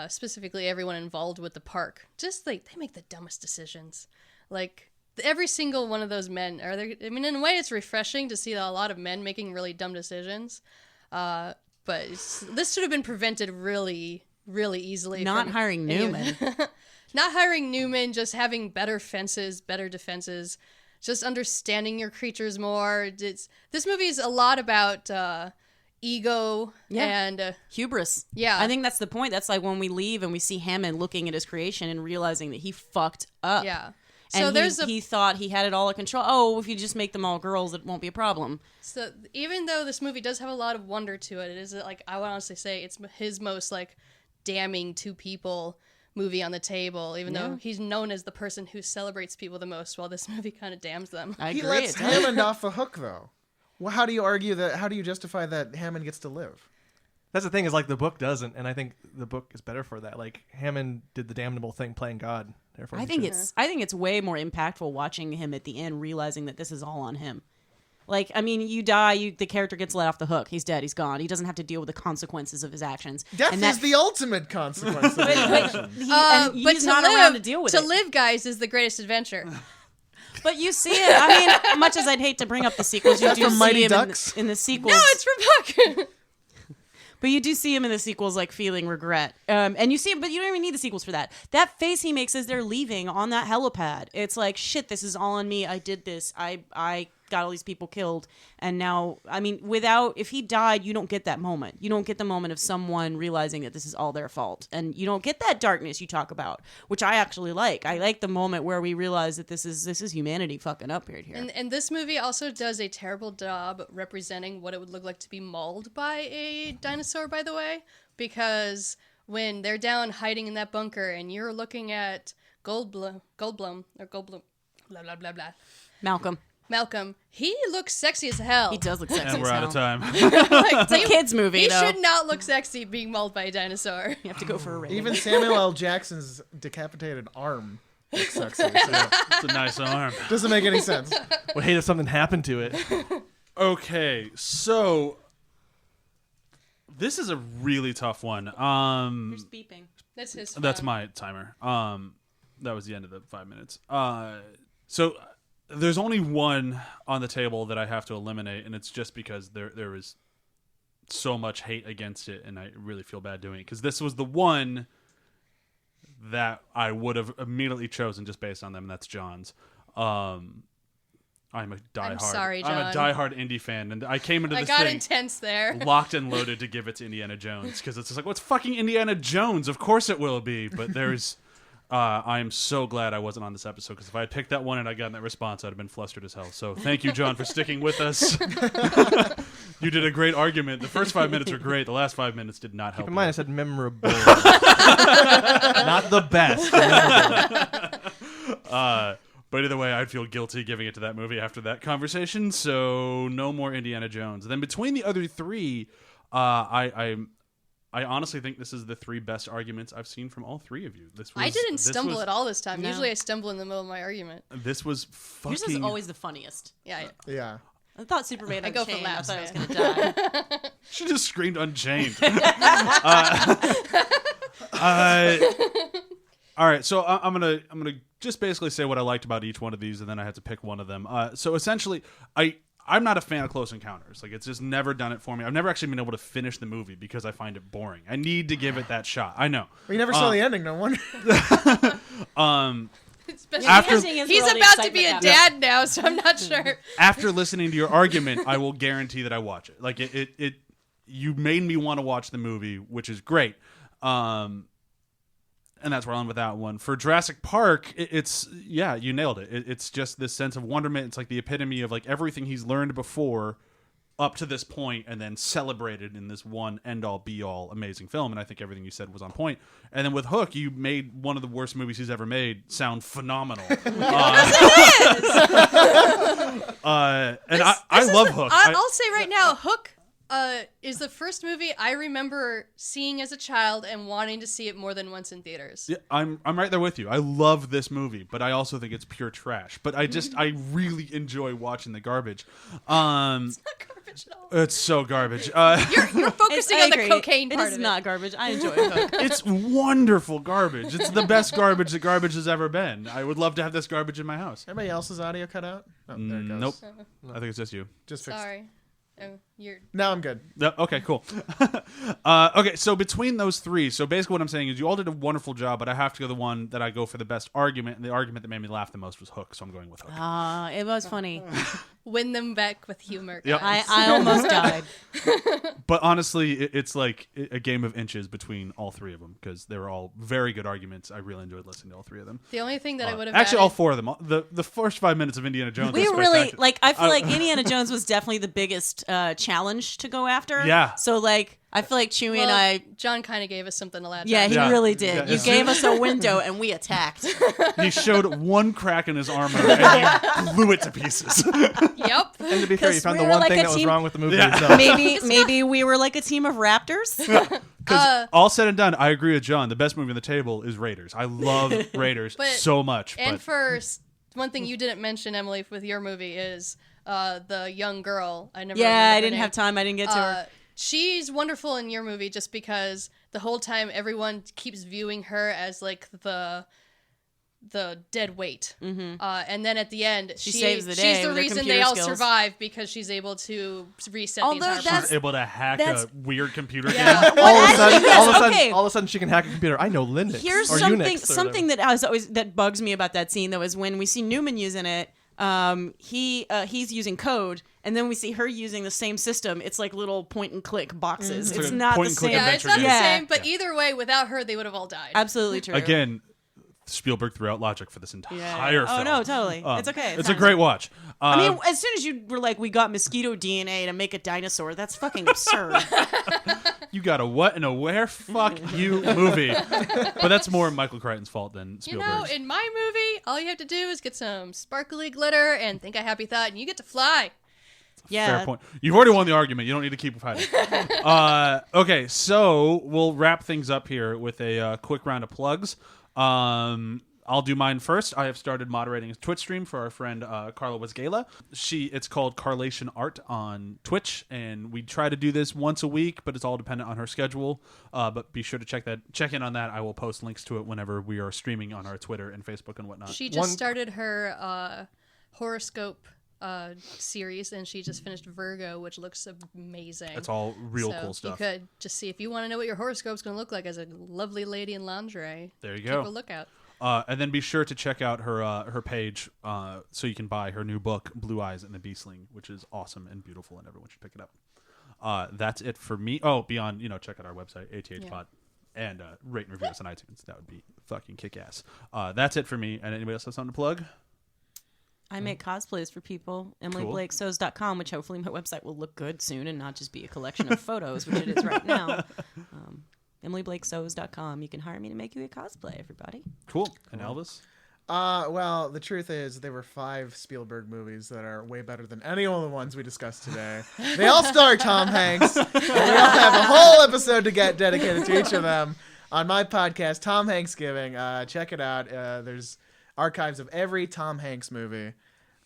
specifically everyone involved with the park, just like they make the dumbest decisions. Like every single one of those men are there. I mean, in a way, it's refreshing to see a lot of men making really dumb decisions. But this should have been prevented really, really easily. Not from hiring any of- Newman. Not hiring Newman, just having better fences, better defenses, just understanding your creatures more. This movie is a lot about ego and Hubris. Yeah. I think that's the point. That's like when we leave and we see Hammond looking at his creation and realizing that he fucked up. yeah. And So he thought he had it all under control. Oh, if you just make them all girls, it won't be a problem. So even though this movie does have a lot of wonder to it, it is like I would honestly say it's his most like damning to people movie on the table. Even though he's known as the person who celebrates people the most, while this movie kind of damns them. I He agree. lets it does. Hammond off the hook, though. Well, how do you argue that? How do you justify that Hammond gets to live? That's the thing, is like the book doesn't, and I think the book is better for that. Like Hammond did the damnable thing playing God. Therefore, I think it's way more impactful watching him at the end, realizing that this is all on him. Like, I mean, you die, the character gets let off the hook. He's dead. He's gone. He doesn't have to deal with the consequences of his actions. Death And is the ultimate consequence of his actions. and But he's to not live, around to deal with to it. live, guys, is the greatest adventure. But you see it. I mean, much as I'd hate to bring up the sequels, you that do from see Mighty him Ducks? in the sequels. No, it's from Buck. But you do see him in the sequels, like, feeling regret. And you see him, but you don't even need the sequels for that. That face he makes as they're leaving on that helipad. It's like, shit, this is all on me. I did this. I got all these people killed. And now, I mean, if he died, you don't get that moment. You don't get the moment of someone realizing that this is all their fault. And you don't get that darkness you talk about, which I actually like. I like the moment where we realize that this is humanity fucking up right here. And this movie also does a terrible job representing what it would look like to be mauled by a dinosaur, by the way, because when they're down hiding in that bunker and you're looking at Goldblum, blah, blah, blah, blah, Malcolm, he looks sexy as hell. He does look sexy. And we're as out of hell. time. It's a kid's movie, He though. should not look sexy being mauled by a dinosaur. You have to go for a rating. Even Samuel L. Jackson's decapitated arm looks sexy. So It's a nice arm. doesn't make any sense. would hate if something happened to it. Okay, so this is a really tough one. Who's beeping? That's his. That's phone. my timer. That was the end of the 5 minutes. So there's only one on the table that I have to eliminate, and it's just because there is so much hate against it, and I really feel bad doing it because this was the one that I would have immediately chosen just based on them, and that's JON'S. I'm a diehard. I'm sorry, I'm a John. diehard indie fan, and I came into I this got thing intense there. locked and loaded to give it to Indiana Jones because it's just like, what's fucking Indiana Jones? Of course it will be. But there's, I am so glad I wasn't on this episode because if I had picked that one and I gotten that response, I'd have been flustered as hell. So thank you, John, for sticking with us. You did a great argument. The first 5 minutes were great. The last 5 minutes did not help. Keep in mind, I you. said memorable. Not the best. Memorable. But either way, I'd feel guilty giving it to that movie after that conversation. So no more Indiana Jones. Then between the other three, I honestly think this is the three best arguments I've seen from all three of you. I didn't stumble at all this time. No. Usually I stumble in the middle of my argument. This was fucking. Yours is always the funniest. Yeah. Yeah. I thought Superman I go for Unchained. I laughs, thought I was man. going to die. She just screamed Unchained. All right, so I'm gonna just basically say what I liked about each one of these, and then I had to pick one of them. So essentially, I'm not a fan of Close Encounters. Like, it's just never done it for me. I've never actually been able to finish the movie because I find it boring. I need to give it that shot. I know. We never saw the ending. No wonder. Especially After- he's about to be a dad now, so I'm not sure. After listening to your argument, I will guarantee that I watch it. Like it you made me want to watch the movie, which is great. And that's where I'm with that one. For Jurassic Park, it's yeah, you nailed it. It's just this sense of wonderment. It's like the epitome of like everything he's learned before up to this point and then celebrated in this one end-all be-all amazing film. And I think everything you said was on point. And then with Hook, you made one of the worst movies he's ever made sound phenomenal. And I love Hook. I'll say right now, Hook is the first movie I remember seeing as a child and wanting to see it more than once in theaters. Yeah, I'm right there with you. I love this movie, but I also think it's pure trash. But I really enjoy watching the garbage. It's not garbage at all. It's so garbage. You're focusing on the cocaine part It is of it. not garbage. I enjoy it. It's wonderful garbage. It's the best garbage that garbage has ever been. I would love to have this garbage in my house. Everybody else's audio cut out? Oh, there it goes. Nope. I think it's just you. Just fixed. Sorry. Oh, you're... Now I'm good. No, okay, cool. Okay, so between those three, so basically what I'm saying is you all did a wonderful job, but I have to go the one that I go for the best argument, and the argument that made me laugh the most was Hook, so I'm going with Hook. It was funny. Win them back with humor. Yep. guys. I almost died. But honestly, it's like a game of inches between all three of them, because they were all very good arguments. I really enjoyed listening to all three of them. The only thing that I would have Actually, added... all four of them. The first 5 minutes of Indiana Jones We was really spectacular. like. I feel like Indiana Jones was definitely the biggest challenge to go after. Yeah. So like, I feel like Chewie and Well, I. John kind of gave us something to latch Yeah, on. he Yeah. really did. Yeah. You gave us a window and we attacked. He showed one crack in his armor, and you blew it to pieces. Yep. And to be fair, you 'Cause found we the were one like thing a that was team- wrong with the movie. Yeah. So. Maybe we were like a team of raptors. Because all said and done, I agree with John. The best movie on the table is Raiders. I love Raiders But- so much. And but first, one thing you didn't mention, Emily, with your movie is the young girl. I never. Yeah, remember I her didn't name. have time. I didn't get to her. She's wonderful in your movie just because the whole time everyone keeps viewing her as like the dead weight. Mm-hmm. And then at the end, She saves the day she's the with her reason computer they all skills. survive because she's able to reset Although the entire that's- she's able to hack that's- a weird computer Yeah. game. all of a sudden, yes, okay. all of a sudden, she can hack a computer. I know Linux Here's or something Unix. Or something that I was always that bugs me about that scene though is when we see Newman using it. He's using code, and then we see her using the same system. It's like little point and click boxes. It's It's like a not point the and click same. Yeah, it's not adventure the game. Yeah. same. But either way, without her, they would have all died. Absolutely true. Again, Spielberg threw out logic for this entire Yeah. film. Oh no, totally. It's okay. It's a great watch. I mean, as soon as you were like, we got mosquito DNA to make a dinosaur, that's fucking absurd. You got a what and a where? Fuck you movie. But that's more Michael Crichton's fault than You know, Spielberg's. in my movie, all you have to do is get some sparkly glitter and think a happy thought, and you get to fly. Yeah. Fair point. You've already won the argument. You don't need to keep fighting. Okay, so we'll wrap things up here with a quick round of plugs. I'll do mine first. I have started moderating a Twitch stream for our friend Carla Wazgala. It's called Carlation Art on Twitch, and we try to do this once a week, but it's all dependent on her schedule. But be sure to check in on that. I will post links to it whenever we are streaming on our Twitter and Facebook and whatnot. She just started her horoscope series, and she just finished Virgo, which looks amazing. It's all real So cool stuff. You could just see if you want to know what your horoscope's going to look like as a lovely lady in lingerie. There you Keep go. a lookout. And then be sure to check out her page so you can buy her new book, Blue Eyes and the Beastling, which is awesome and beautiful, and everyone should pick it up. That's it for me. Oh, beyond, check out our website, ATHPod, and rate and review us on iTunes. That would be fucking kick-ass. That's it for me. And anybody else have something to plug? I make cosplays for people. EmilyBlakeSews.com, which hopefully my website will look good soon and not just be a collection of photos, which it is right now. EmilyBlakeSews.com. You can hire me to make you a cosplay, everybody. Cool. And Elvis? Well, the truth is there were 5 Spielberg movies that are way better than any of the ones we discussed today. They all star Tom Hanks. And we all have a whole episode to get dedicated to each of them on my podcast, Tom Hanks Giving. Check it out. There's archives of every Tom Hanks movie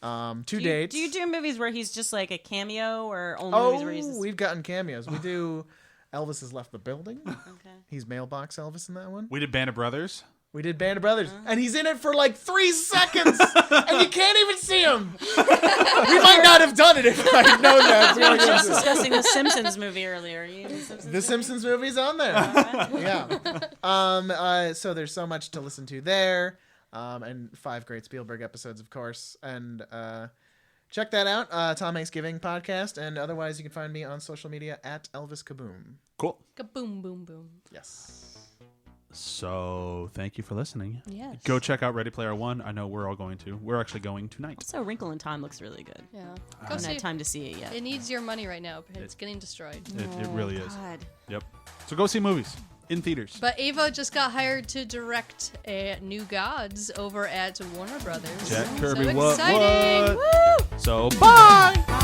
to date. Do you do movies where he's just like a cameo, or only movies where he's we've gotten cameos. We do Elvis Has Left the Building. Okay. He's Mailbox Elvis in that one. We did Band of Brothers. We did Band of Brothers, and he's in it for like 3 seconds, and you can't even see him. We might not have done it if I had known that. We were just discussing the Simpsons movie earlier. The Simpsons movie's on there. Yeah. So there's so much to listen to there, and 5 great Spielberg episodes, of course. And check that out, Tom Hanks Giving podcast. And otherwise, you can find me on social media at Elvis Kaboom. Cool. Kaboom, boom, boom. Yes. So thank you for listening. Yes. Go check out Ready Player One. I know we're all going to. We're actually going tonight. Also, Wrinkle in Time looks really good. Yeah. I haven't had time to see it yet. It needs your money right now. It's getting destroyed. It really is. God. Yep. So go see movies in theaters. But Ava just got hired to direct a New Gods over at Warner Brothers. Jack Kirby, so what? exciting! What? Woo! So bye.